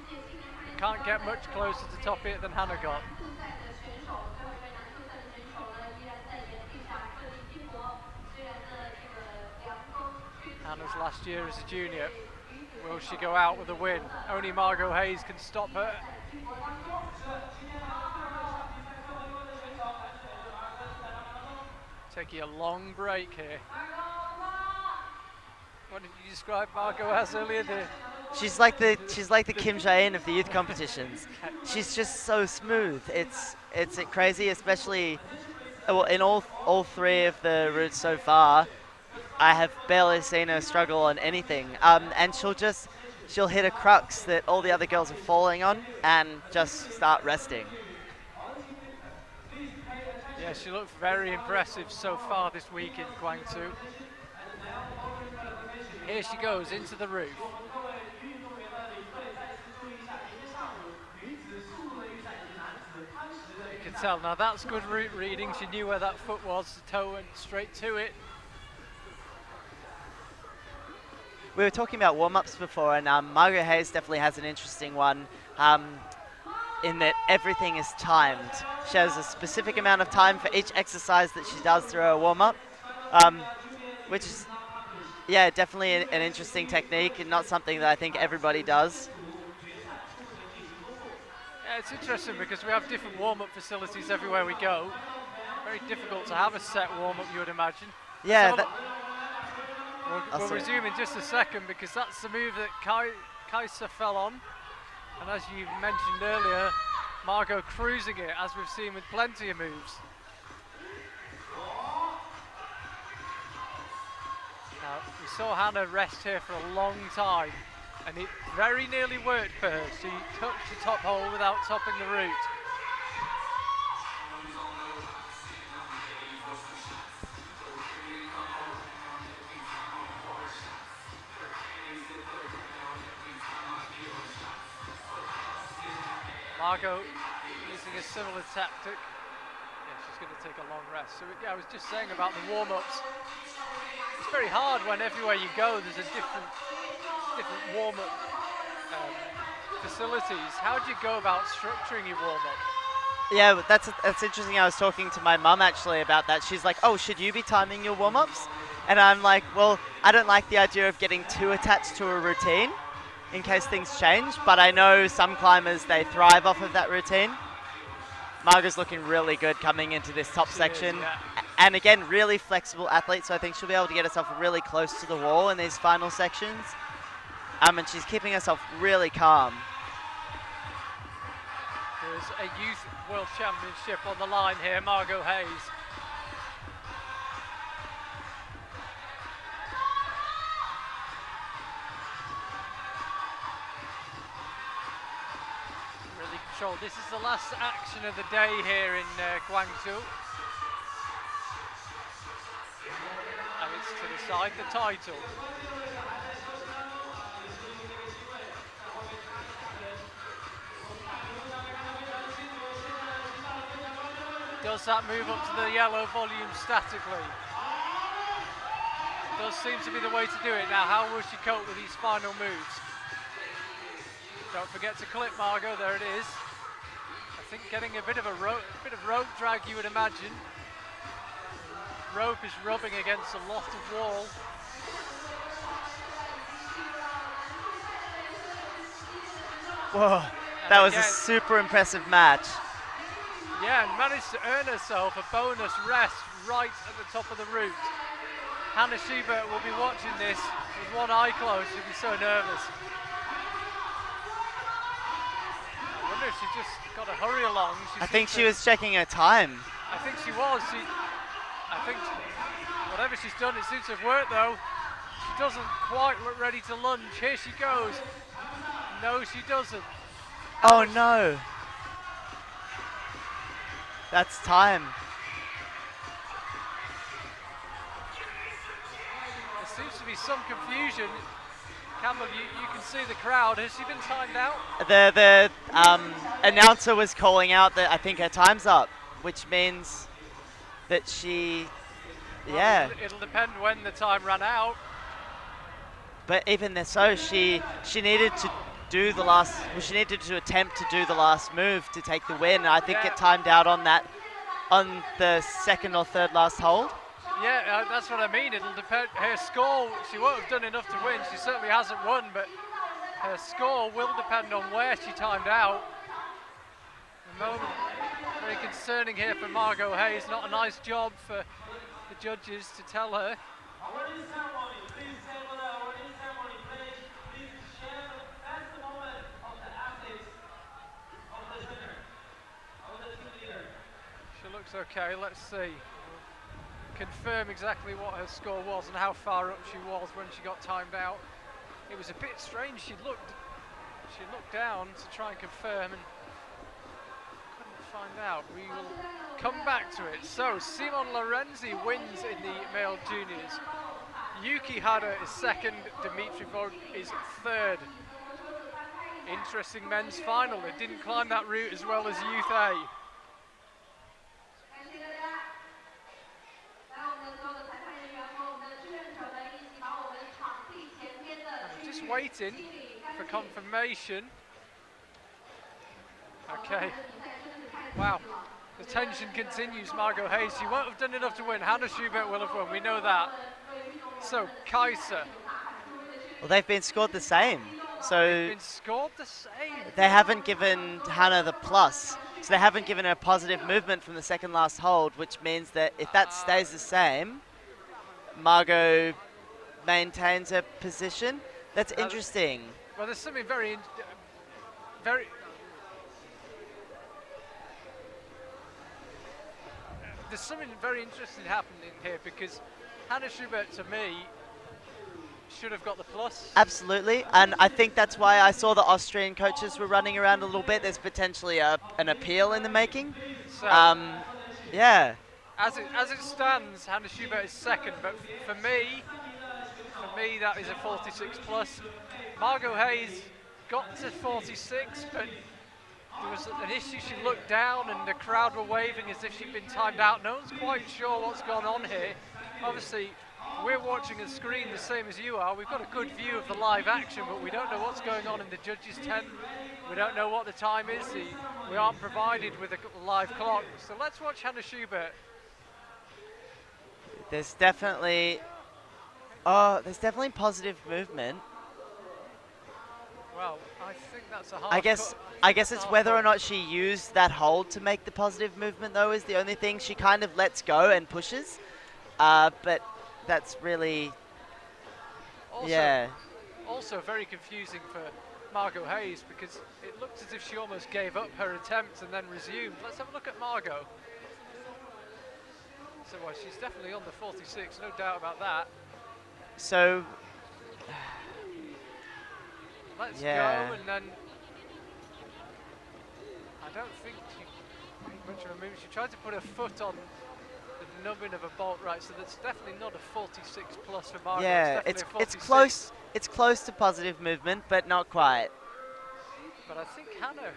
You can't get much closer to top it than Hannah got. Hannah's last year as a junior. Will she go out with a win? Only Margo Hayes can stop her. Taking a long break here. What did you describe Margo as earlier? She's like the Kim Jae-in of the youth competitions. She's just so smooth. It's crazy, especially well, in all three of the routes so far. I have barely seen her struggle on anything, and she'll hit a crux that all the other girls are falling on and just start resting. Yeah, she looked very impressive so far this week in Guangzhou. Here she goes into the roof. You can tell now that's good route reading. She knew where that foot was, the toe went straight to it. We were talking about warm-ups before, and Margo Hayes definitely has an interesting one in that everything is timed. She has a specific amount of time for each exercise that she does through her warm-up, which is, yeah, definitely an interesting technique and not something that I think everybody does. Yeah, it's interesting because we have different warm-up facilities everywhere we go. Very difficult to have a set warm-up, you would imagine. Yeah. We'll resume in just a second because that's the move that Kaisa fell on. And as you mentioned earlier, Margo cruising it, as we've seen with plenty of moves. Now, we saw Hannah rest here for a long time, and it very nearly worked for her. She touched the top hole without topping the route. Margo using a similar tactic. Yeah, she's going to take a long rest. So yeah, I was just saying about the warm-ups. It's very hard when everywhere you go there's a different warm-up facilities. How do you go about structuring your warm-up? Yeah, that's interesting. I was talking to my mum actually about that. She's like, "Oh, should you be timing your warm-ups?" And I'm like, "Well, I don't like the idea of getting too attached to a routine in case things change, but I know some climbers, they thrive off of that routine." Margo's looking really good coming into this top section. Yeah. And again, really flexible athlete, so I think she'll be able to get herself really close to the wall in these final sections. And she's keeping herself really calm. There's a Youth World Championship on the line here, Margo Hayes. This is the last action of the day here in Guangzhou. And it's to decide the title. Does that move up to the yellow volume statically? Does seem to be the way to do it. Now, how will she cope with these final moves? Don't forget to clip, Margo. There it is. I think getting a bit of rope drag, you would imagine. Rope is rubbing against a lot of wall. Whoa, And that was a again, super impressive match. yeah, and managed to earn herself a bonus rest right at the top of the route. Hannah Schubert will be watching this with one eye closed. She'll be so nervous. I wonder if she just got to hurry along. I think she was checking her time. I think she was. I think whatever she's done, it seems to have worked though. She doesn't quite look ready to lunge. Here she goes. No, she doesn't. Oh no. That's time. There seems to be some confusion. Campbell, you can see the crowd. Has she been timed out? The announcer was calling out that I think her time's up, which means that she, Well, yeah. It'll depend when the time ran out. But even so, she needed to do the last. Well, she needed to attempt to do the last move to take the win. I think it timed out on that, on the second or third last hold. Yeah, that's what I mean. It'll depend. Her score, she won't have done enough to win. She certainly hasn't won, but her score will depend on where she timed out. The moment, very concerning here for Margo Hayes. Not a nice job for the judges to tell her. She looks okay. Let's see. Confirm exactly what her score was and how far up she was when she got timed out. It was a bit strange. She looked down to try and confirm and couldn't find out. We will come back to it. So Simon Lorenzi wins in the male juniors. Yuki Hada is second. Dimitri is third. Interesting men's final. They didn't climb that route as well as Youth A. Just waiting for confirmation. Okay. Wow. The tension continues. Margo Hayes, she won't have done enough to win. Hannah Schubert will have won. We know that. So, Kaiser. Well, they've been scored the same. So They've been scored the same. they haven't given Hannah the plus. So they haven't given her positive movement from the second last hold, which means that if that stays the same, Margo maintains her position. That's interesting. Well, there's something very there's something very interesting happening here because Hannah Schubert, to me, should have got the plus. Absolutely, and I think that's why I saw the Austrian coaches were running around a little bit. There's potentially an appeal in the making. So, yeah. As it stands, Hannah Schubert is second, but for me, that is a 46 plus. Margo Hayes got to 46, but there was an issue. She looked down and the crowd were waving as if she'd been timed out. No one's quite sure what's gone on here. Obviously, we're watching a screen the same as you are. We've got a good view of the live action, but we don't know what's going on in the judges' tent. We don't know what the time is. We aren't provided with a live clock. So let's watch Hannah Schubert. There's definitely positive movement. Well, I think that's a hard I guess it's whether or not she used that hold to make the positive movement, though, is the only thing. She kind of lets go and pushes, but that's really, yeah. Also very confusing for Margo Hayes because it looked as if she almost gave up her attempt and then resumed. Let's have a look at Margo. So well, she's definitely on the 46, no doubt about that. So let's go, and then I don't think she made much of a move. She tried to put her foot on the nubbin of a bolt, right? So that's definitely not a 46 plus for Margo. yeah, it's close. It's close to positive movement, but not quite. But I think Hannah,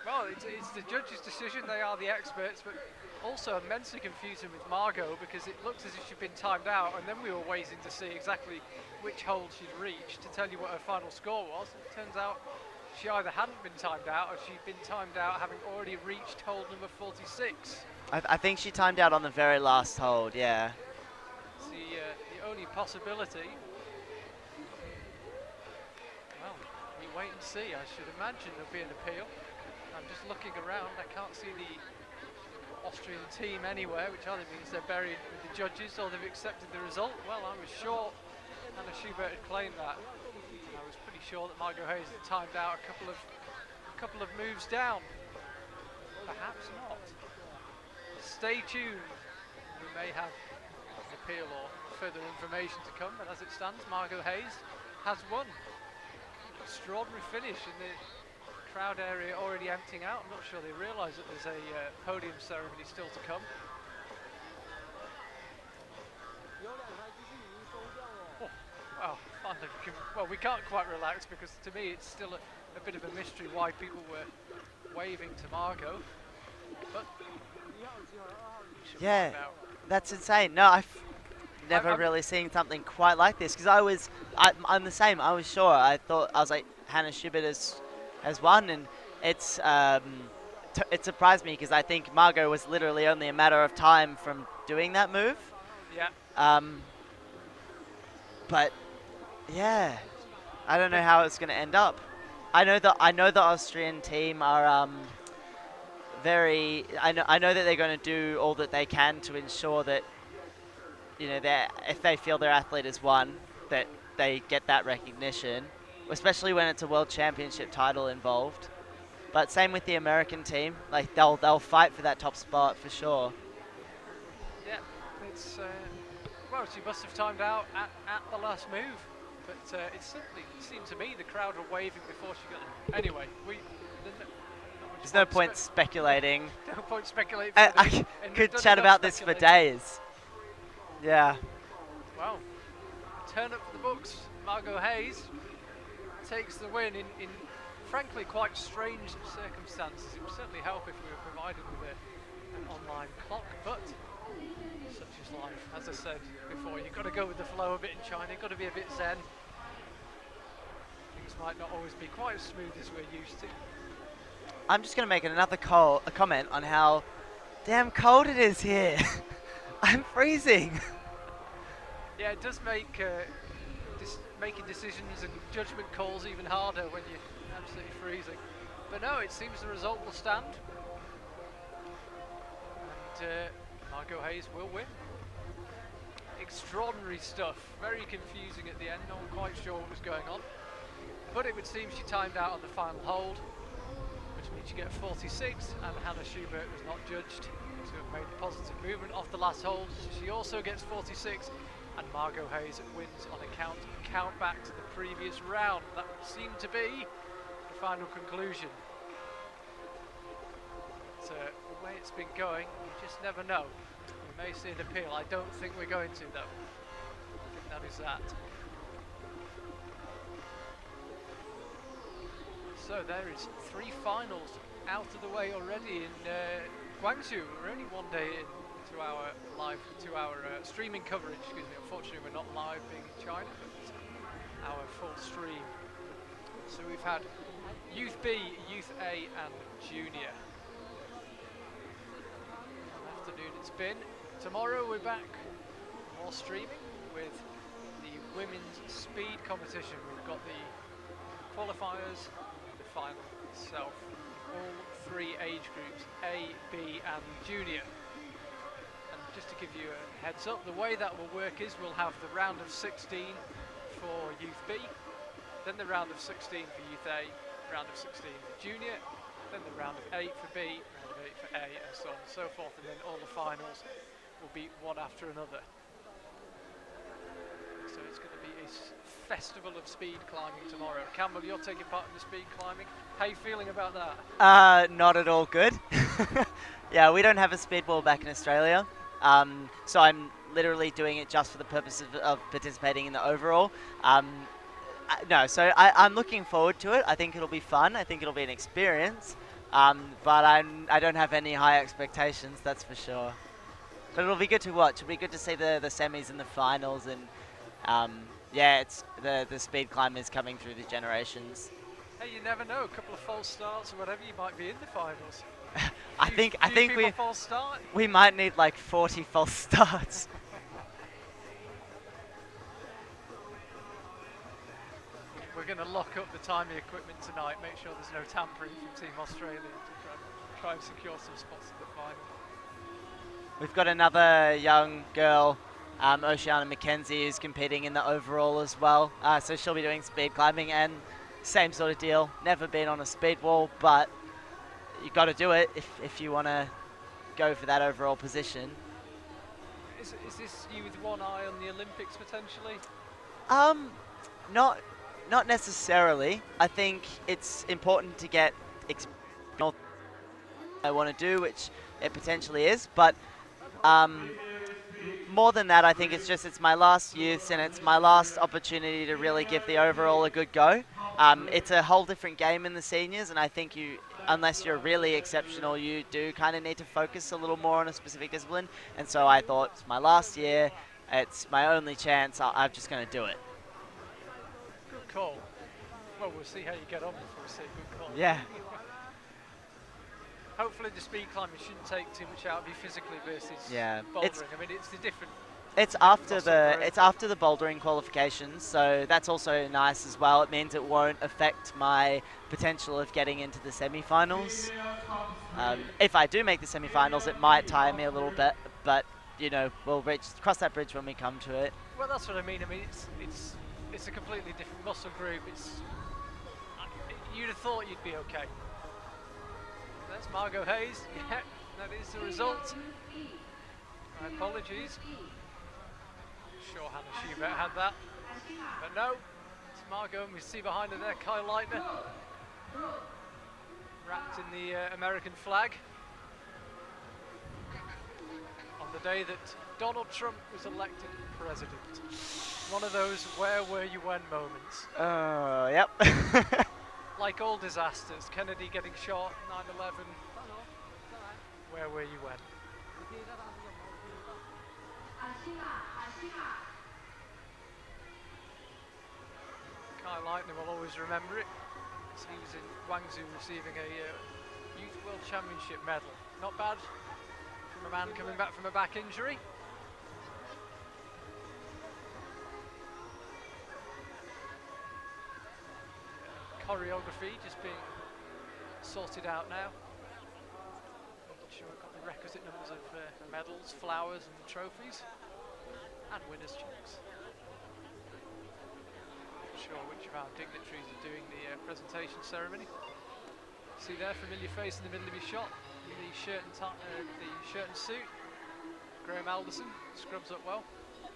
well, it's the judge's decision. They are the experts, but also immensely confusing with Margo because it looks as if she'd been timed out, and then we were waiting to see exactly which hold she'd reached to tell you what her final score was. It turns out she either hadn't been timed out or she'd been timed out having already reached hold number 46. I think she timed out on the very last hold, yeah. It's the only possibility. Well, We wait and see. I should imagine there'll be an appeal. I'm just looking around. I can't see the Austrian team anywhere, which either means they're buried with the judges or they've accepted the result. Well, I was sure Anna Schubert had claimed that. I was pretty sure that Margo Hayes had timed out a couple of moves down. Perhaps not. Stay tuned. We may have an appeal or further information to come, but as it stands, Margo Hayes has won. Extraordinary finish in the crowd area already emptying out. I'm not sure they realise that there's a podium ceremony still to come. Oh, wow, well, we can't quite relax because to me it's still a bit of a mystery why people were waving to Margo. But yeah, that's insane. No, I've never really seen something quite like this because I'm the same. I was sure. I was like, Hannah Schubert has won, and it surprised me because I think Margo was literally only a matter of time from doing that move. Yeah. But yeah, I don't know how it's going to end up. I know the Austrian team are very. I know that they're going to do all that they can to ensure that, you know, if they feel their athlete has won, that they get that recognition, especially when it's a world championship title involved. But same with the American team, like they'll fight for that top spot for sure. Yeah, it's well, she must have timed out at the last move, but it certainly seemed to me the crowd were waving before she got there. Anyway, there's no point speculating. No point speculating. I could chat about this for days. Yeah. Well, turn up the books. Margo Hayes takes the win in frankly quite strange circumstances. It would certainly help if we were provided with an online clock, but such is life. As I said before, you've got to go with the flow a bit in China. You've got to be a bit zen. Things might not always be quite as smooth as we're used to. I'm just going to make another comment on how damn cold it is here. I'm freezing. Yeah, it does make making decisions and judgment calls even harder when you're absolutely freezing. But no, it seems the result will stand. And Margo Hayes will win. Extraordinary stuff. Very confusing at the end. No one quite sure what was going on. But it would seem she timed out on the final hold, which means you get 46, and Hannah Schubert was not judged to have made a positive movement off the last hold. She also gets 46, and Margo Hayes wins on a count back to the previous round. That would seem to be the final conclusion. But the way it's been going, you just never know. We may see an appeal. I don't think we're going to, though. I think that is that. So there is 3 finals out of the way already in Guangzhou. We're only one day into our streaming coverage. Excuse me. Unfortunately, we're not live being in China, but our full stream. So we've had Youth B, Youth A, and Junior. Afternoon it's been. Tomorrow we're back, more streaming with the women's speed competition. We've got the qualifiers, the final itself, all 3 age groups, A, B and Junior. And just to give you a heads up, the way that will work is we'll have the round of 16 for Youth B, then the round of 16 for Youth A, round of 16 for Junior, then the round of 8 for B, round of 8 for A, and so on and so forth, and then all the finals will be one after another. So it's going to be a festival of speed climbing tomorrow. Campbell, you're taking part in the speed climbing. How are you feeling about that? Not at all good. Yeah, we don't have a speedball back in Australia, so I'm literally doing it just for the purpose of participating in the overall. No, so I'm looking forward to it. I think it'll be fun. I think it'll be an experience, but I don't have any high expectations, that's for sure. But it'll be good to watch. It'll be good to see the semis and the finals, and yeah, it's the speed climbers coming through the generations. Hey, you never know. A couple of false starts or whatever, you might be in the finals. I think we might need like 40 false starts. We're we're going to lock up the timing equipment tonight, make sure there's no tampering from Team Australia to try and secure some spots in the final. We've got another young girl, Oceana McKenzie, who's competing in the overall as well. So she'll be doing speed climbing, and same sort of deal. Never been on a speed wall, but you got to do it if you want to go for that overall position. Is this you with one eye on the Olympics potentially? Not necessarily. I think it's important to get experience I want to do, which it potentially is, but more than that, I think it's my last youths and it's my last opportunity to really give the overall a good go. It's a whole different game in the seniors, and I think unless you're really exceptional, you do kind of need to focus a little more on a specific discipline. And so I thought, it's my last year, it's my only chance, I'm just going to do it. Good call. Well, we'll see how you get on before we say good call. Yeah. Hopefully the speed climbing shouldn't take too much out of you physically versus bouldering. I mean, it's the different. It's after the bouldering qualifications, so that's also nice as well. It means it won't affect my potential of getting into the semi-finals. If I do make the semi-finals, it might tire me a little bit, but you know, we'll cross that bridge when we come to it. Well, that's what I mean. I mean, it's a completely different muscle group. You'd have thought you'd be okay. That's Margo Hayes. Yeah, that is the result. My apologies. I'm sure Hannah Schubert had that. But no, it's Margo, and we see behind her there Kyle Leitner. Wrapped in the American flag. On the day that Donald Trump was elected president. One of those where were you when moments. Yep. Like all disasters, Kennedy getting shot, 9/11, where were you when? Kyle Leitner will always remember it. He was in Guangzhou receiving a Youth World Championship medal. Not bad from a man coming back from a back injury. Choreography just being sorted out now. Making sure I've got the requisite numbers of medals, flowers and trophies, and winners' checks. Not sure which of our dignitaries are doing the presentation ceremony. See there, familiar face in the middle of your shot, in the shirt and suit. Graham Alderson scrubs up well.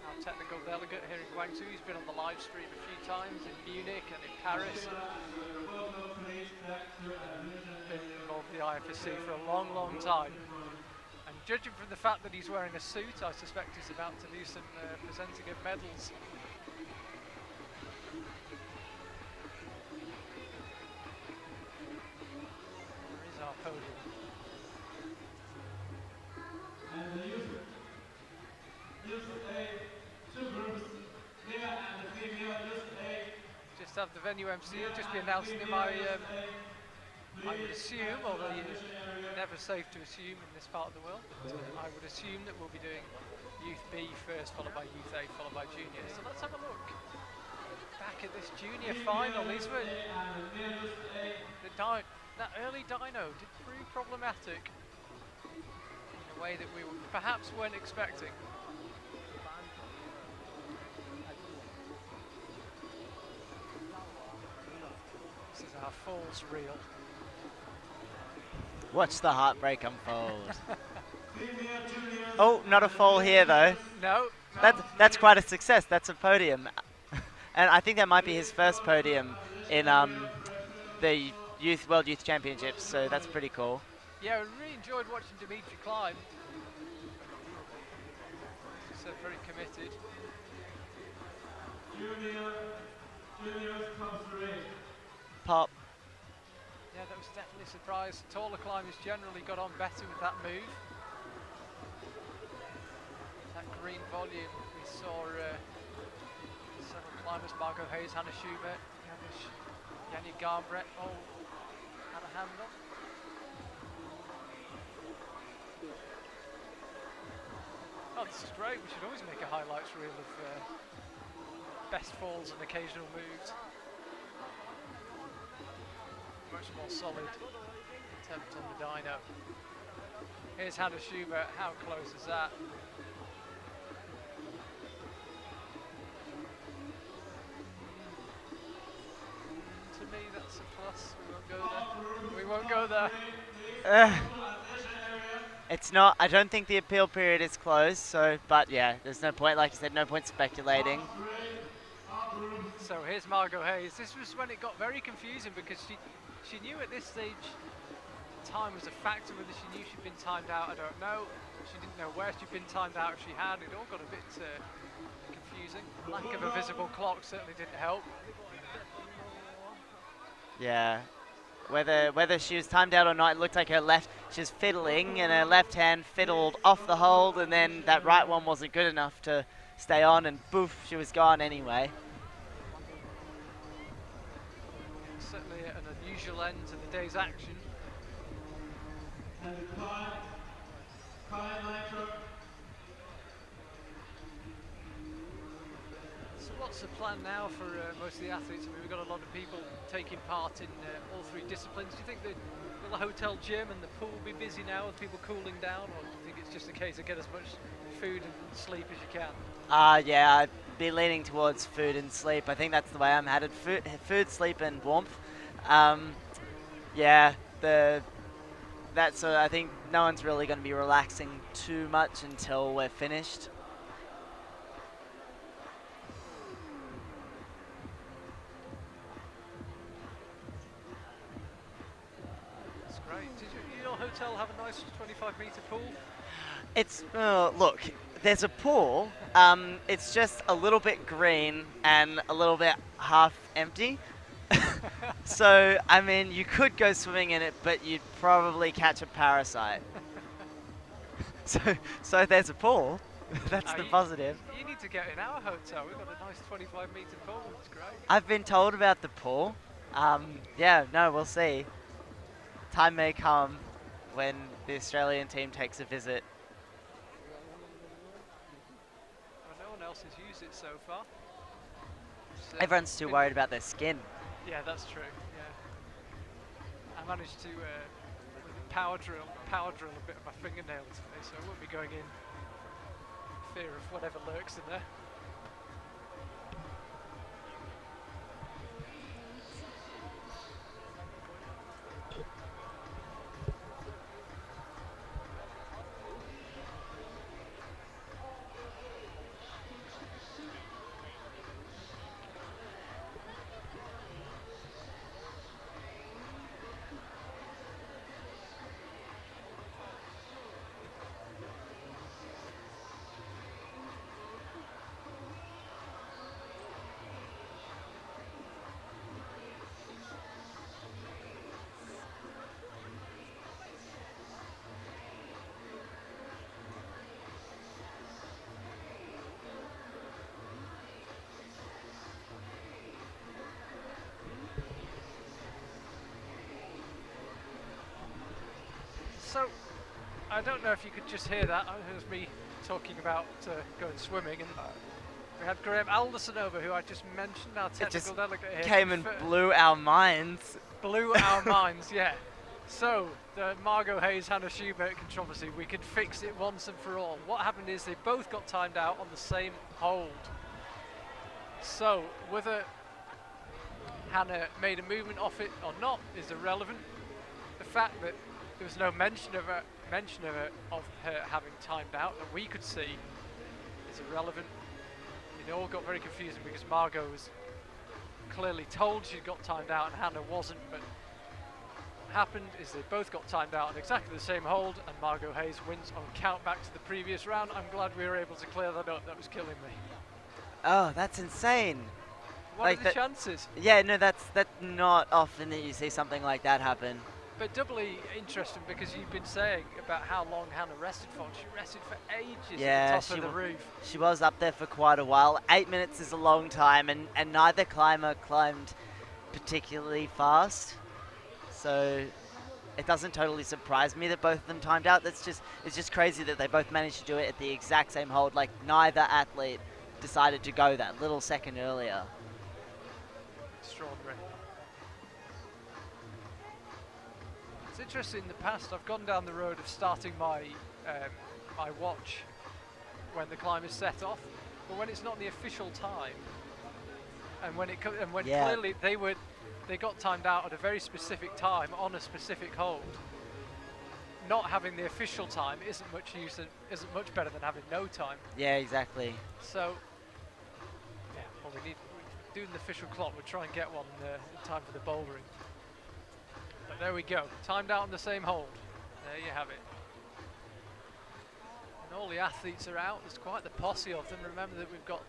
Our technical delegate here in Guangzhou. He's been on the live stream a few times in Munich and in Paris. Been involved with the IFSC for a long, long time. And judging from the fact that he's wearing a suit, I suspect he's about to do some presenting of medals. There is our podium. Just have the venue MC just be announcing him. I would assume, although it's never safe to assume in this part of the world, but I would assume that we'll be doing Youth B first, followed by Youth A, followed by Junior. So let's have a look. Back at this Junior final, these were that early dyno did prove problematic in a way that we perhaps weren't expecting. This is our falls reel. Watch the heartbreak unfold. Oh, not a fall here though. No. That's quite a success. That's a podium. And I think that might be his first podium in the World Youth Championships, so that's pretty cool. Yeah, I really enjoyed watching Dimitri climb. So very committed. Pop. Yeah, that was definitely a surprise. Taller climbers generally got on better with that move. That green volume, we saw several climbers, Margo Hayes, Hannah Schubert, Yanni Garbret, all had a hand on. Oh, this is great. We should always make a highlights reel of best falls and occasional moves. much more solid attempt on the dyno. Here's Hannah Schubert. How close is that? To me, that's a plus. We won't go there. We won't go there. It's not. I don't think the appeal period is closed. So, but yeah, there's no point. Like you said, no point speculating. So here's Margo Hayes. This was when it got very confusing because she knew at this stage time was a factor. Whether she knew she'd been timed out, I don't know. She didn't know where she'd been timed out if she had. It all got a bit confusing. Lack of a visible clock certainly didn't help. Yeah. Whether she was timed out or not, it looked like she was fiddling, and her left hand fiddled off the hold, and then that right one wasn't good enough to stay on, and boof, she was gone anyway. Certainly an unusual end to the day's action. So what's the plan now for most of the athletes? I mean, we've got a lot of people taking part in all three disciplines. Do you think that will the hotel gym and the pool be busy now with people cooling down, or do you think it's just a case of get as much food and sleep as you can? Yeah, I'd be leaning towards food and sleep. I think that's the way I'm headed. Food, sleep, and warmth. Yeah, I think no one's really going to be relaxing too much until we're finished. That's great. Did your hotel have a nice 25-meter pool? It's look, there's a pool. It's just a little bit green and a little bit half empty. So, I mean, you could go swimming in it, but you'd probably catch a parasite. So there's a pool. That's the positive. You need to get in our hotel. We've got a nice 25-meter pool. It's great. I've been told about the pool. Yeah, no, we'll see. Time may come when the Australian team takes a visit. Well, no one else has used it so far. Everyone's too worried about their skin. Yeah, that's true. Yeah, I managed to with the power drill a bit of my fingernail today, so I won't be going in for fear of whatever lurks in there. So, I don't know if you could just hear that. It was me talking about going swimming, and we had Graham Alderson over, who I just mentioned, our technical delegate here. Came and blew our minds. Blew our minds, yeah. So, the Margo Hayes, Hannah Schubert controversy, we could fix it once and for all. What happened is they both got timed out on the same hold. So, whether Hannah made a movement off it or not is irrelevant. The fact that there was no mention of her having timed out that we could see is irrelevant. It all got very confusing because Margo was clearly told she got timed out and Hannah wasn't, but what happened is they both got timed out on exactly the same hold, and Margo Hayes wins on count back to the previous round. I'm glad we were able to clear that up. That was killing me. Oh, that's insane. What are the chances? Yeah, no, that's not often that you see something like that happen. But doubly interesting because you've been saying about how long Hannah rested for. She rested for ages at the top of the roof. She was up there for quite a while. 8 minutes is a long time, and neither climber climbed particularly fast. So it doesn't totally surprise me that both of them timed out. It's just crazy that they both managed to do it at the exact same hold. Like, neither athlete decided to go that little second earlier. Extraordinary. It's interesting, in the past I've gone down the road of starting my my watch when the climb is set off, but when it's not the official time, and when clearly they got timed out at a very specific time on a specific hold, not having the official time isn't much use and isn't much better than having no time. Yeah, exactly. So, yeah, well, doing the official clock, we'll try and get one in time for the bouldering. But there we go, timed out on the same hold. There you have it. And all the athletes are out. There's quite the posse of them. Remember that we've got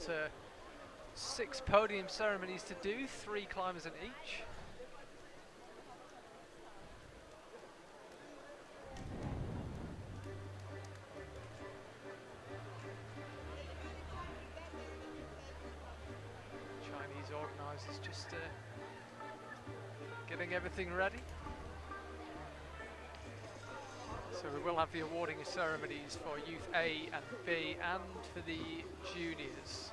6 podium ceremonies to do, 3 climbers in each. Chinese organisers just getting everything ready. So we will have the awarding ceremonies for Youth A and B and for the juniors.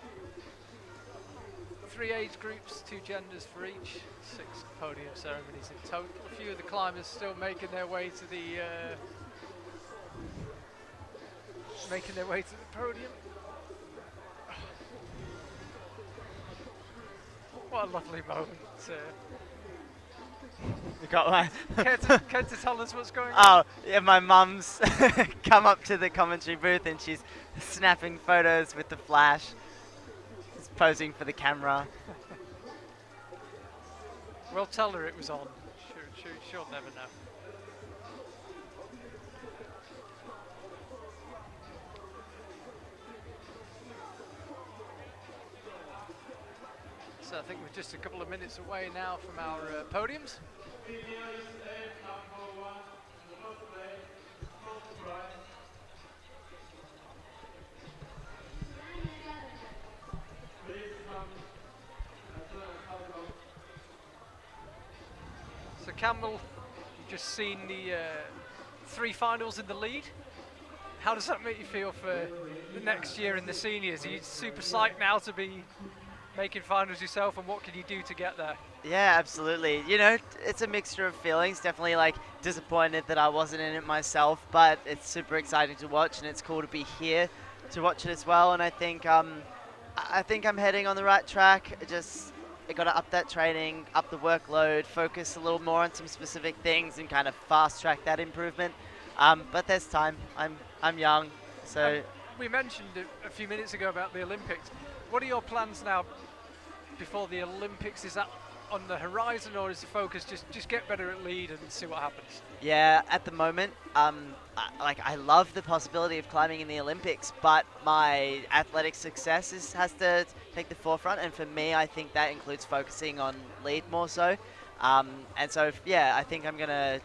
3 age groups, 2 genders for each, 6 podium ceremonies in total. A few of the climbers still making their way to the podium. What a lovely moment. You got one. Care to tell us what's going on? Oh, yeah, my mum's come up to the commentary booth and she's snapping photos with the flash. She's posing for the camera. We'll tell her it was on. She'll never know. So I think we're just a couple of minutes away now from our podiums. So Campbell, you've just seen the 3 finals in the lead. How does that make you feel for the next year in the seniors? Are you super psyched now to be making finals yourself, and what can you do to get there? Yeah, absolutely. You know, it's a mixture of feelings. Definitely like disappointed that I wasn't in it myself, but it's super exciting to watch, and it's cool to be here to watch it as well. And I think I'm heading on the right track. I got to up that training, up the workload, focus a little more on some specific things, and kind of fast track that improvement. But there's time. I'm young, so. We mentioned a few minutes ago about the Olympics. What are your plans now before the Olympics? Is that on the horizon, or is the focus just get better at lead and see what happens? Yeah, at the moment, I love the possibility of climbing in the Olympics, but my athletic success has to take the forefront, and for me, I think that includes focusing on lead more so. And so, I think I'm gonna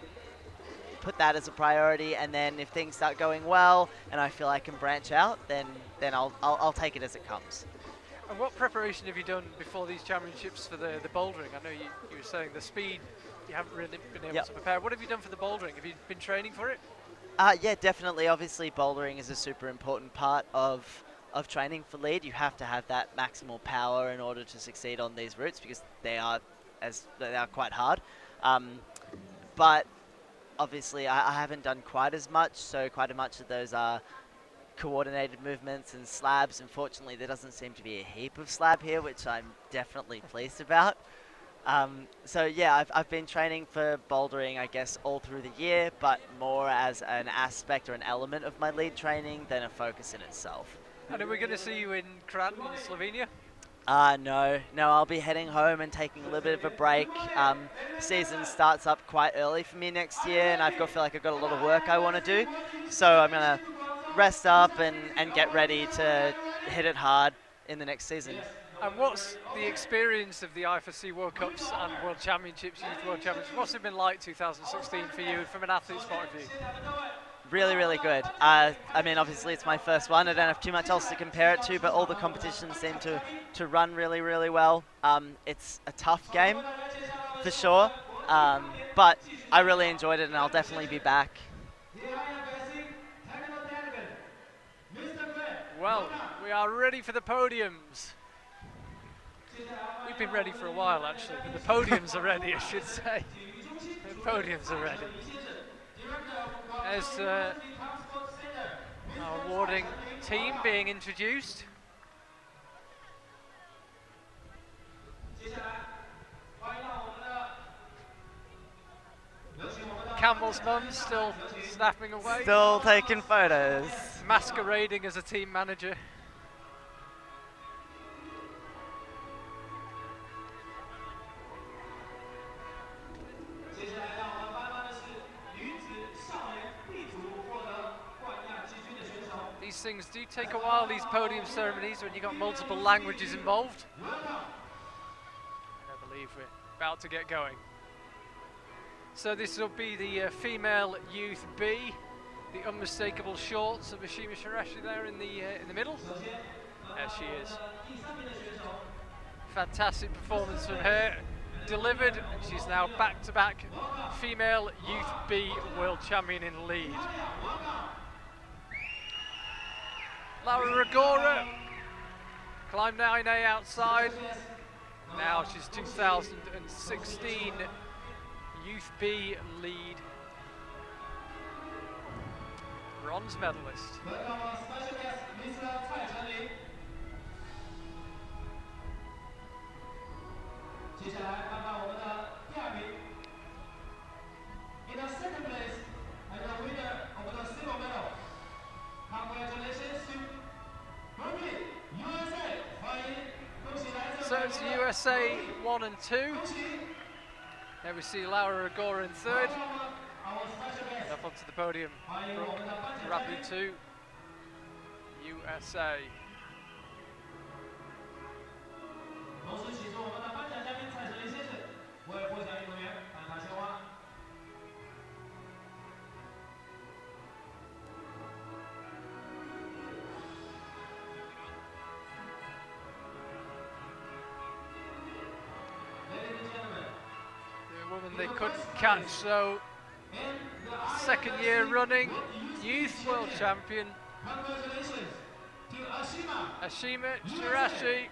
put that as a priority, and then if things start going well and I feel I can branch out, then I'll take it as it comes. And what preparation have you done before these championships for the bouldering? I know you were saying the speed, you haven't really been able to prepare. What have you done for the bouldering? Have you been training for it? Yeah, definitely. Obviously, bouldering is a super important part of training for lead. You have to have that maximal power in order to succeed on these routes, because they are quite hard. But obviously, I haven't done quite as much, so quite a much of those are coordinated movements and slabs. Unfortunately, there doesn't seem to be a heap of slab here, which I'm definitely pleased about. So yeah, I've been training for bouldering, I guess, all through the year, but more as an aspect or an element of my lead training than a focus in itself. And are we going to see you in Kran in Slovenia? No, I'll be heading home and taking a little bit of a break. Season starts up quite early for me next year, and I feel like I've got a lot of work I want to do. So I'm going to rest up and get ready to hit it hard in the next season. And what's the experience of the IFSC World Cups and World Championships, Youth World Championships? What's it been like 2016 for you from an athlete's point of view? Really, really good. I mean, obviously it's my first one. I don't have too much else to compare it to, but all the competitions seem to run really, really well. It's a tough game, for sure, but I really enjoyed it, and I'll definitely be back. Well, we are ready for the podiums. We've been ready for a while, actually, but the podiums are ready, I should say. The podiums are ready. There's our awarding team being introduced. Campbell's mum still snapping away. Still taking photos. Masquerading as a team manager. These things do take a while, these podium ceremonies, when you've got multiple languages involved. I believe we're about to get going. So this will be the female youth B, the unmistakable shorts of Ashima Shirashi there in the middle. There she is. Fantastic performance from her, delivered, and she's now back-to-back female youth B world champion in lead. Laura Rigora climbed 9A outside. Now she's 2016 Youth B lead bronze medalist. In the second place, and the winner of the silver medal. Congratulations to Berkeley, USA. So it's USA 1 and 2. There we see Laura Rigora in third. And up onto the podium, Rabu 2, USA. They couldn't catch, so second year running youth world champion Ashima Shirashi.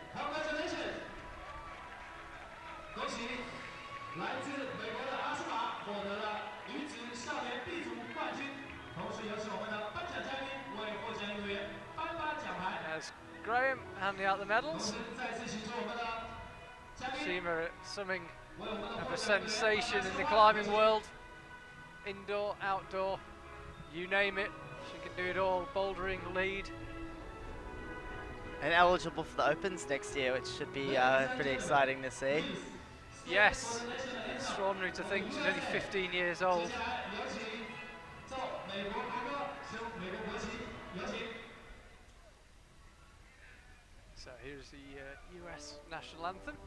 As Graham handing out the medals. Ashima, something of a sensation in the climbing world. Indoor, outdoor, you name it, she can do it all. Bouldering, lead. And eligible for the Opens next year, which should be pretty exciting to see. Yes, extraordinary to think she's only 15 years old. So here's the US national anthem.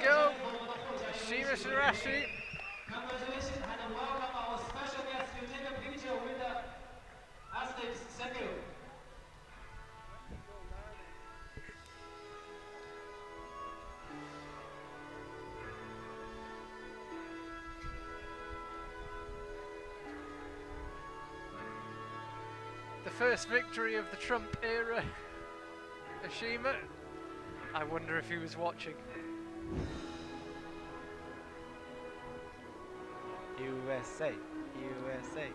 Go, Ashima Shirashi. Congratulations and welcome our special guests to take a picture with the athletes. Thank you. first victory of the Trump era, Ashima. I wonder if he was watching. USA, USA.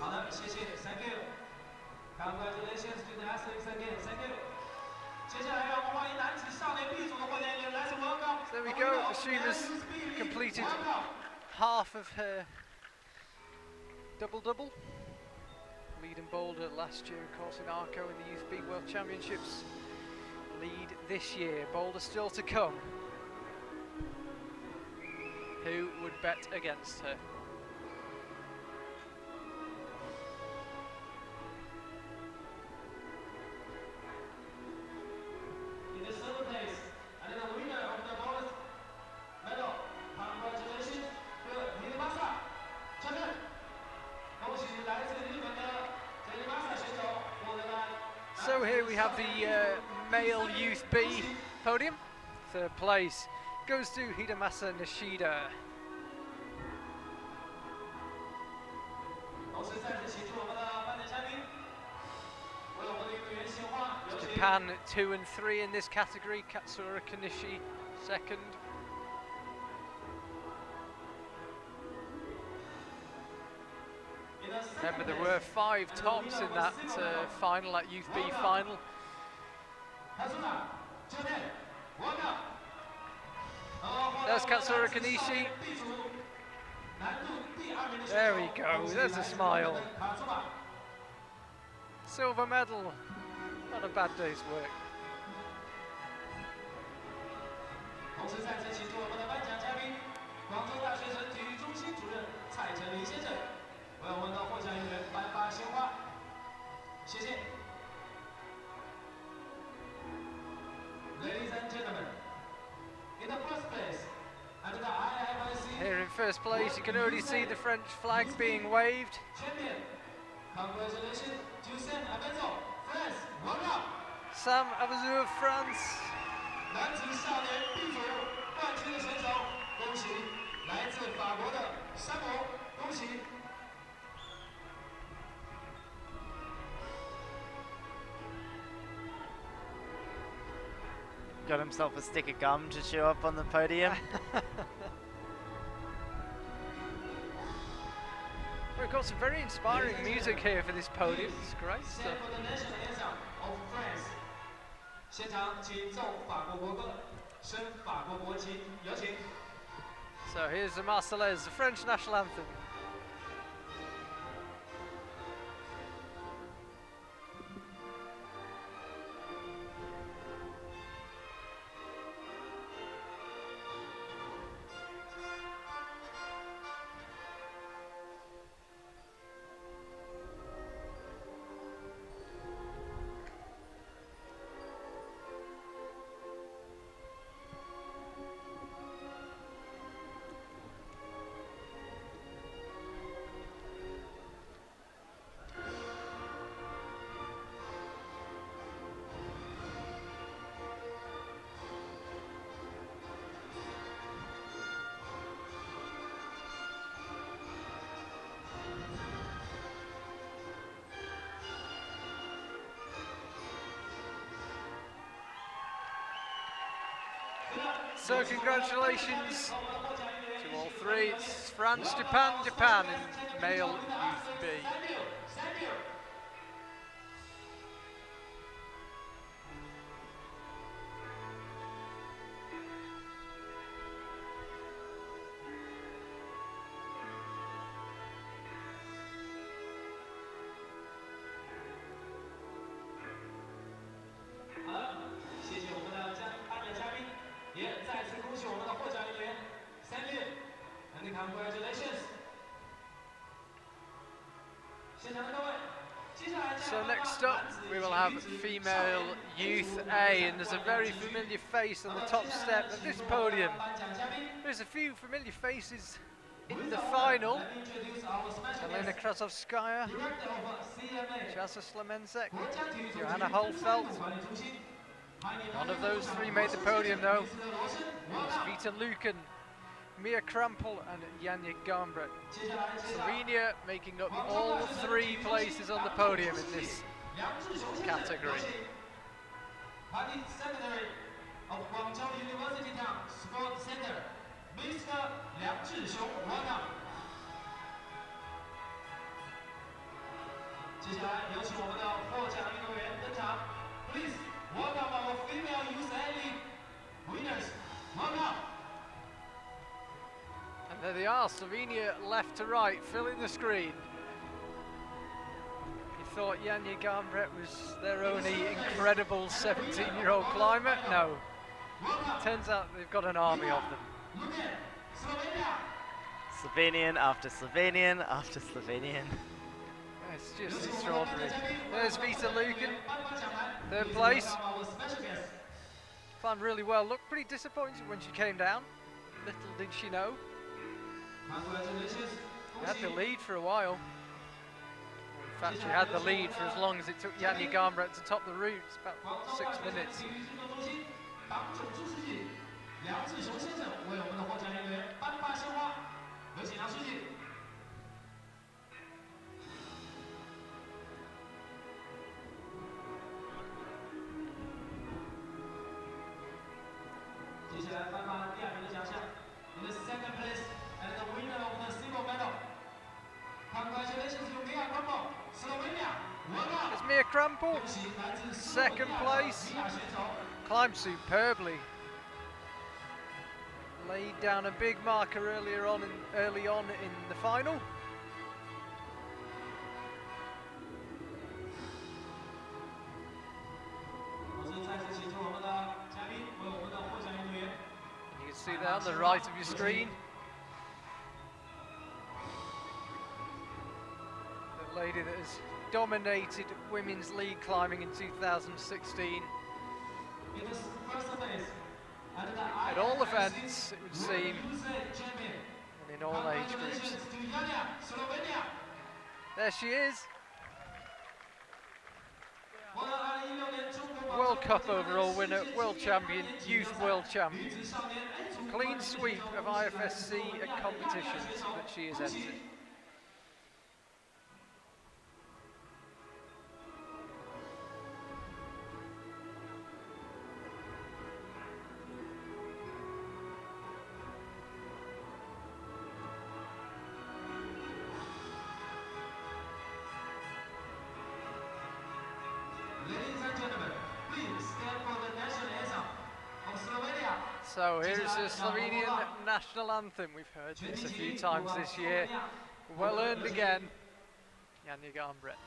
好的，谢谢 ，Thank you。Congratulations to the athletes again, Thank you。接下来让我们欢迎男子少年 B 组的获奖人来自 welcome。There we go. Ashima's completed half of her double-double. Lead in boulder last year, of course, in Arco in the Youth B World Championships. Lead this year. Boulder still to come. Who would bet against her? In the third place, and the winner of the gold medal, congratulations to Dimitri. 承认，恭喜来自日本的 Tajima 选手获得了。 So here we have the male Youth B podium. Third place goes to Hidemasa Nishida. 同时再次请出我们的颁奖嘉宾，为我们的运动员献花，有请。 Japan 2 and 3 in this category. Katsura Kanishi second. In the second Remember, there place, were 5 tops in that final, that Youth B final. Tajima, Japan, welcome. There's Katsura Kanishi. There we go, there's a smile. Silver medal. Not a bad day's work. 同时再次请出我们的颁奖嘉宾，广州大学城体育中心主任蔡成林先生，为我们的获奖人员颁发鲜花，谢谢。Ladies and gentlemen, in the first place, under the IFSC Here in first place, you can already see the French flag being waved. champion, congratulations to Sam Abenzo, France, welcome. Sam Avazou of France. 男子少年 B 组冠军的选手，恭喜来自法国的山姆，恭喜。 Got himself a stick of gum to chew up on the podium. We've got some very inspiring music here for this podium. It's great Stand stuff. for the national anthem of France。现场请奏法国国歌，升法国国旗，有请。 So here's the Marseillaise, the French national anthem. So congratulations to all three. It's France, Japan, Japan in male Youth B. So next up we will have female Youth A, and there's a very familiar face on the top step of this podium. There's a few familiar faces in the final. Elena Krasovskaya, Jasa Slemensek, Johanna Holfeld. None of those three made the podium though. It's Vita Lucan, Mia Krampel and Janja Gambret. Slovenia making up all three places on the podium in this category. Party Secretary of Guangzhou University Town Sport Center, Mr. Liang Zhixiong, welcome. 接下来有请我们的获奖运动员登场。Please welcome our female youth athlete winners. Welcome. And there they are, Slovenia left to right, filling the screen. You thought Janja Garnbret was their only incredible 17-year-old climber? No. Turns out they've got an army of them. Look at Slovenia. Slovenian after Slovenian after Slovenian. It's just extraordinary. There's Vita Lucan, third place. Climbed really well. Looked pretty disappointed when she came down. Little did she know. Congratulations. Had the lead for a while. In fact, she had the lead for as long as it took Janja Garnbret to top the route. It's about 6 minutes. 体育运动中心党总书记梁志雄先生为我们的获奖运动员颁发鲜花，有请梁书记。接下来颁发第2名的奖项 ，in the second place and the winner of the silver medal. Congratulations to Mia Crumble, Slovenia. Welcome. There's Mia Crampel, 恭喜来自斯洛 second 文尼亚的 place. 米娅选手。 Climbed superbly. Laid down a big marker early on in the final. 我是再次请出我们的嘉宾为我们的获奖运动员。 You can see there on the right of your screen. The lady that has dominated women's league climbing in 2016. In the first place, and the At all events, it would seem, USA champion. and in all age groups. Congratulations to Janja, Slovenia. There she is. 获得2016年中国 World Cup overall winner, world champion, youth world champion. 女子少年 A 组 Clean sweep of IFSC competitions that she has entered. Ladies and gentlemen, please stand for the national anthem of Slovenia. So here is the Slovenian national anthem. We've heard this a few times this year. Well earned again, Janja Garnbret.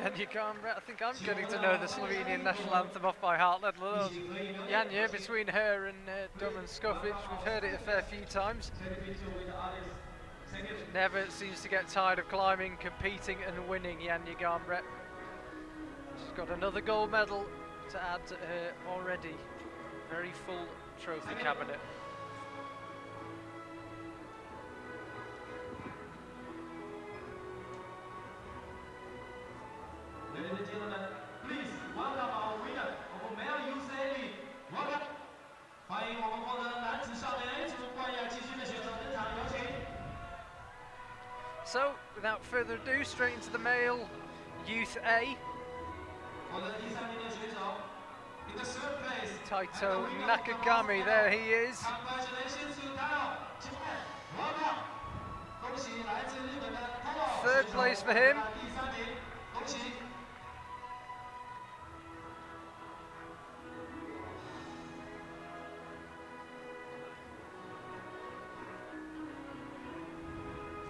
Janja Garnbret, I think I'm getting to know the Slovenian national anthem off by heart, let alone Janja. Between her and Domen Skofic, we've heard it a fair few times. She never seems to get tired of climbing, competing and winning, Janja Garnbret. She's got another gold medal to add to her already very full trophy cabinet. Ladies and gentlemen, please welcome our winner of male youth athlete. Welcome. 欢迎我们获得男子少年 A 组冠亚季军的选手登场，有请。 So, without further ado, straight into the male youth A. 获得第3名的选手 ，in the third place, Taito Nakagami, there he is. Congratulations to Taito. Welcome. 恭喜来自日本的 Taito. Third place for him. 第3名，恭喜。 There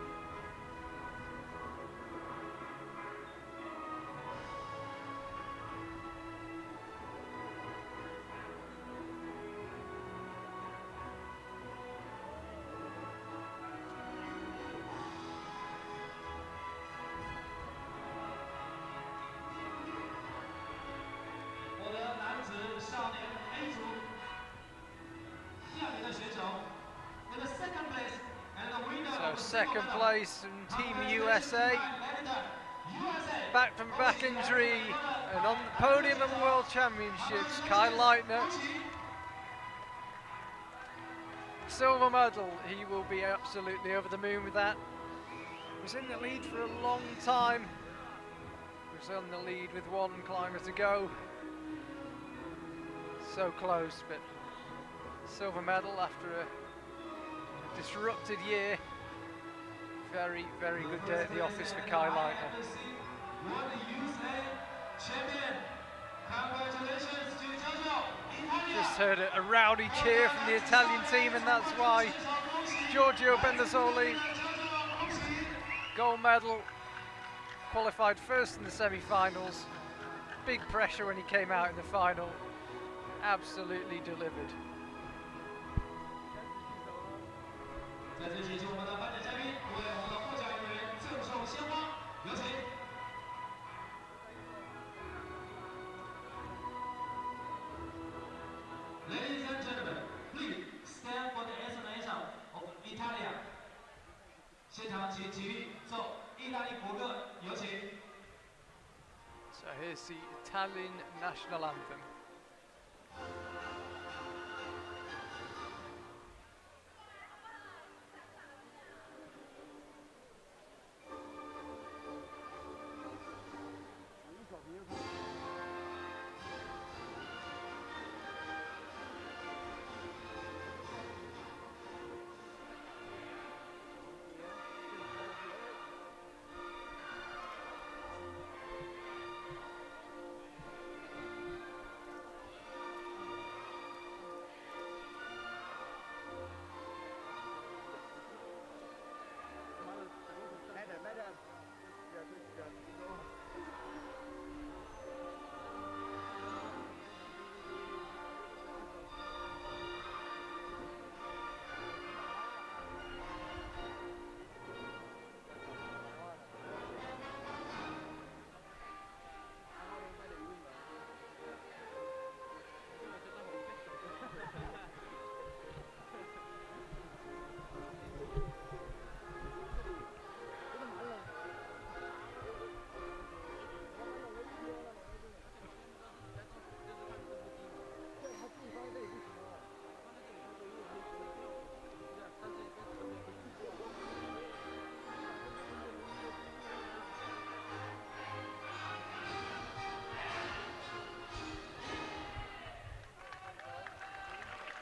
second place, and Team USA back from back injury and on the podium of the World Championships, Kai Leitner. Silver medal, he will be absolutely over the moon with that. Was in the lead for a long time. Was on the lead with one climber to go. So close, but silver medal after a disrupted year. Very, very good day at the office for Kai Leitner. Just heard a rowdy cheer from the Italian team, and that's why Giorgio Bendazzoli, gold medal, qualified first in the semi-finals. Big pressure when he came out in the final. Absolutely delivered. Ladies and gentlemen, please stand for the explanation of Italia. 现场请起立奏意大利国歌，有请。 So here's the Italian national anthem.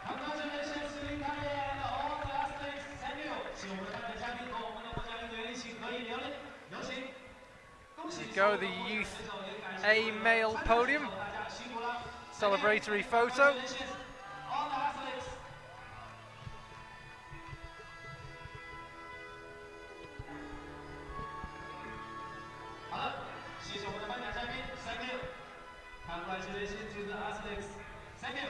Congratulations to Italia and all the athletes. Thank you. 请我们的颁奖嘉宾和我们的获奖人员一起合影留念，有请。恭喜 Go the youth A male podium. Celebratory photo. All the athletes. 好了，谢谢我们的颁奖嘉宾 ，Thank you. Congratulations to the athletes. Thank you.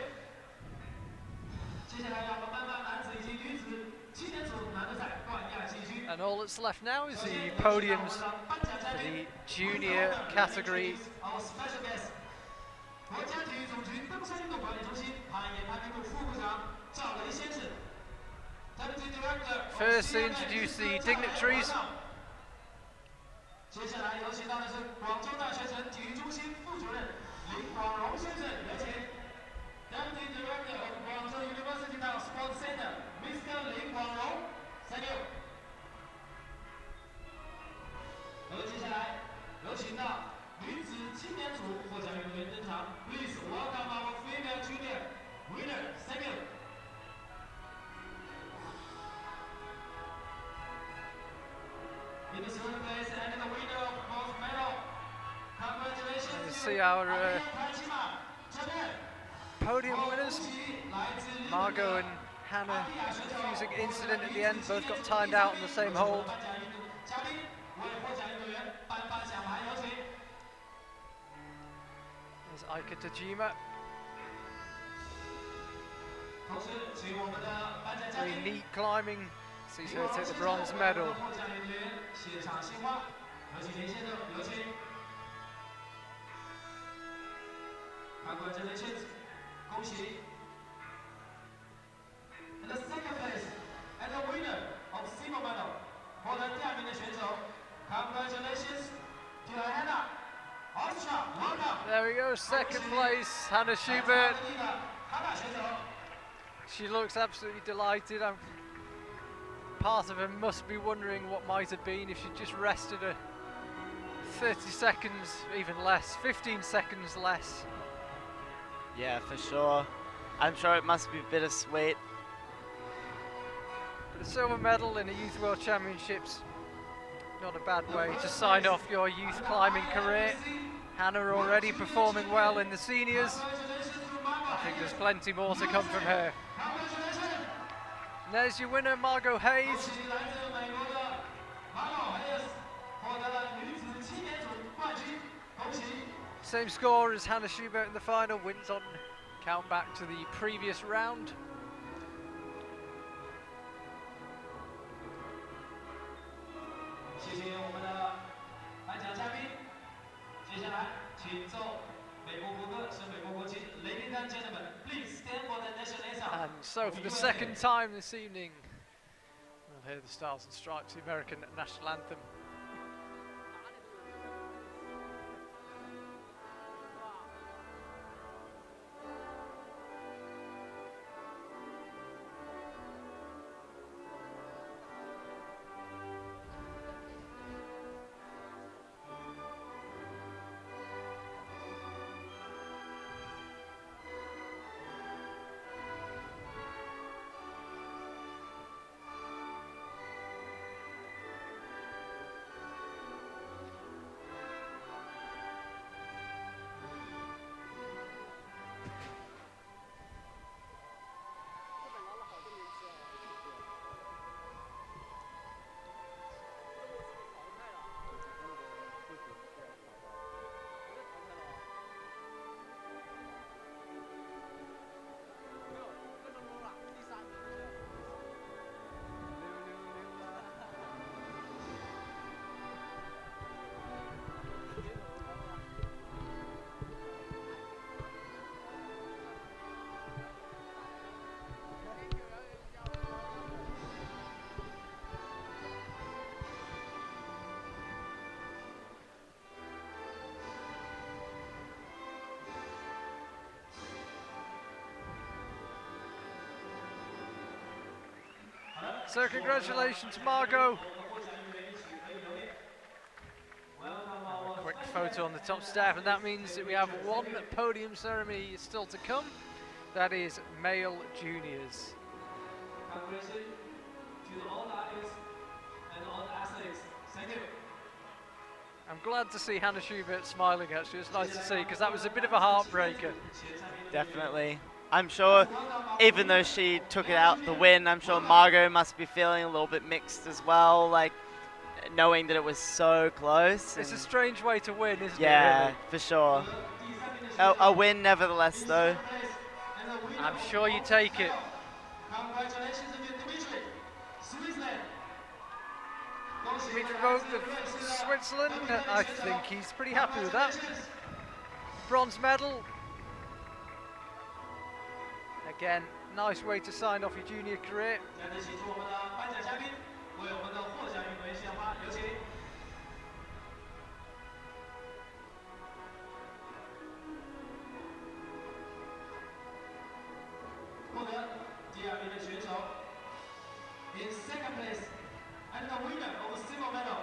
接下来让我们颁发男子以及女子7点组男子赛冠亚季军。 And all that's left now is the podiums for the junior category. Our special guest. 国家体育总局登山运动管理中心攀岩攀冰部副部长赵雷先生。Deputy Director. First to introduce the dignitaries. 接下来有请到的是广州大学城体育中心副主任林广荣先生，有请。Deputy Director of Guangzhou University Now Sports Center, Mr. 林广荣 ，Thank you。而接下来有请到女子青年组获奖运动员登场 ，Please welcome our female junior winner, Thank you。In the third place and the winner of both medal, congratulations Let's to see our Tajima, Japan. podium winners. Margo and Hannah, confusing incident at the end, both got timed out on the same hold. There's Aika Tajima. Very neat climbing, sees her take the bronze medal. Congratulations. 恭喜 And the second place and the winner of silver medal we go, second place, Hannah Schubert. She looks absolutely delighted. Part of her must be wondering what might have been if she just rested her 30 seconds, even less, 15 seconds less. Yeah, for sure. I'm sure it must be bittersweet. But a silver medal in the Youth World Championships, not a bad way to sign off your youth climbing career. Hannah already performing well in the seniors. I think there's plenty more to come from her. And there's your winner, Margo Hayes. Same score as Hannah Schubert in the final, wins on count back to the previous round. And so for the second time this evening, we'll hear the Stars and Stripes, the American national anthem. So congratulations, Margo. A quick photo on the top step, and that means that we have one podium ceremony still to come. That is male juniors. Congratulations to all athletes and all athletes. Thank you. I'm glad to see Hannah Schubert smiling, actually. It's nice to see, because that was a bit of a heartbreaker. Definitely. I'm sure, even though she took it out the win, I'm sure Margo must be feeling a little bit mixed as well, like knowing that it was so close. It's a strange way to win, isn't it? Yeah, Really? for sure. A win nevertheless, though. I'm sure you take it. Congratulations to Dimitri, Switzerland. Dimitri of Switzerland, I think he's pretty happy with that. Bronze medal. Again, nice way to sign off your junior career. In second place, and the winner of the silver medal.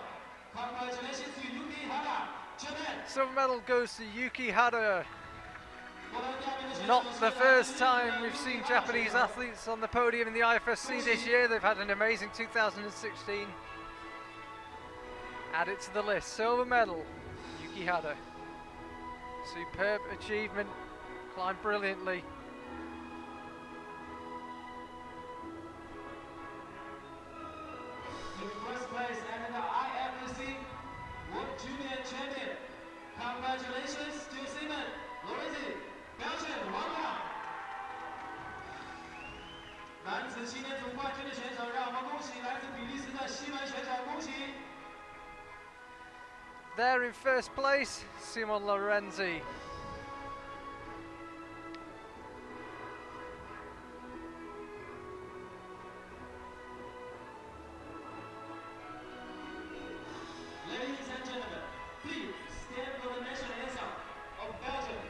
Congratulations to Yuki Hara, Japan. Silver medal goes to Yuki Hara. Not the first time we've seen Japanese athletes on the podium in the IFSC this year. They've had an amazing 2016. Add it to the list. Silver medal, Yuki Hara. Superb achievement, climbed brilliantly. In first place and the IFSC World Junior Champion. Congratulations to Simon Lorenzi, Belgium, Wanda. 男子7年组冠军的选手，让我们恭喜来自比利时的西门选手，恭喜！ There in first place, Simon Lorenzi. Ladies and gentlemen, please stand for the national anthem of Belgium.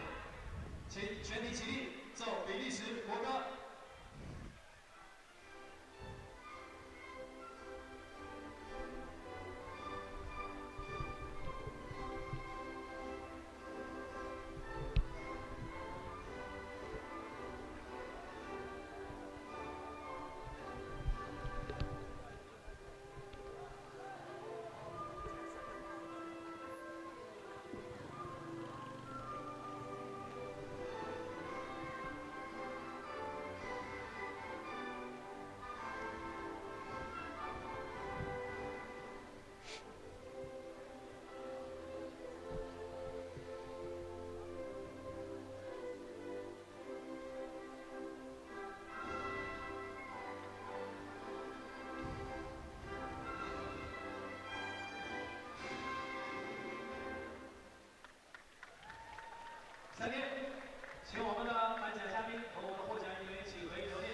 3天，请我们的颁奖嘉宾和我们的获奖人员请回留念。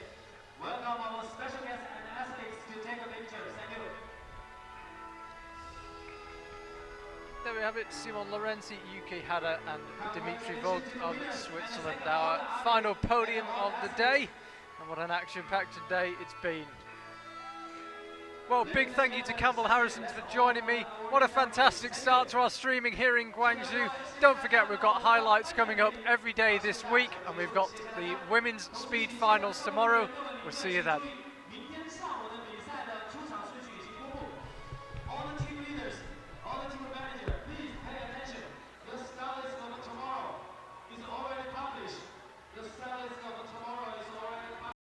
Welcome our special guests and athletes to take a picture. Thank you. There we have it, Simon Lorenzi, UK Hadder, and Dimitri Vogt of Switzerland. Our final podium of the day, and what an action-packed day it's been. Well, big thank you to Campbell Harrison for joining me. What a fantastic start to our streaming here in Guangzhou. Don't forget, we've got highlights coming up every day this week, and we've got the women's speed finals tomorrow. We'll see you then.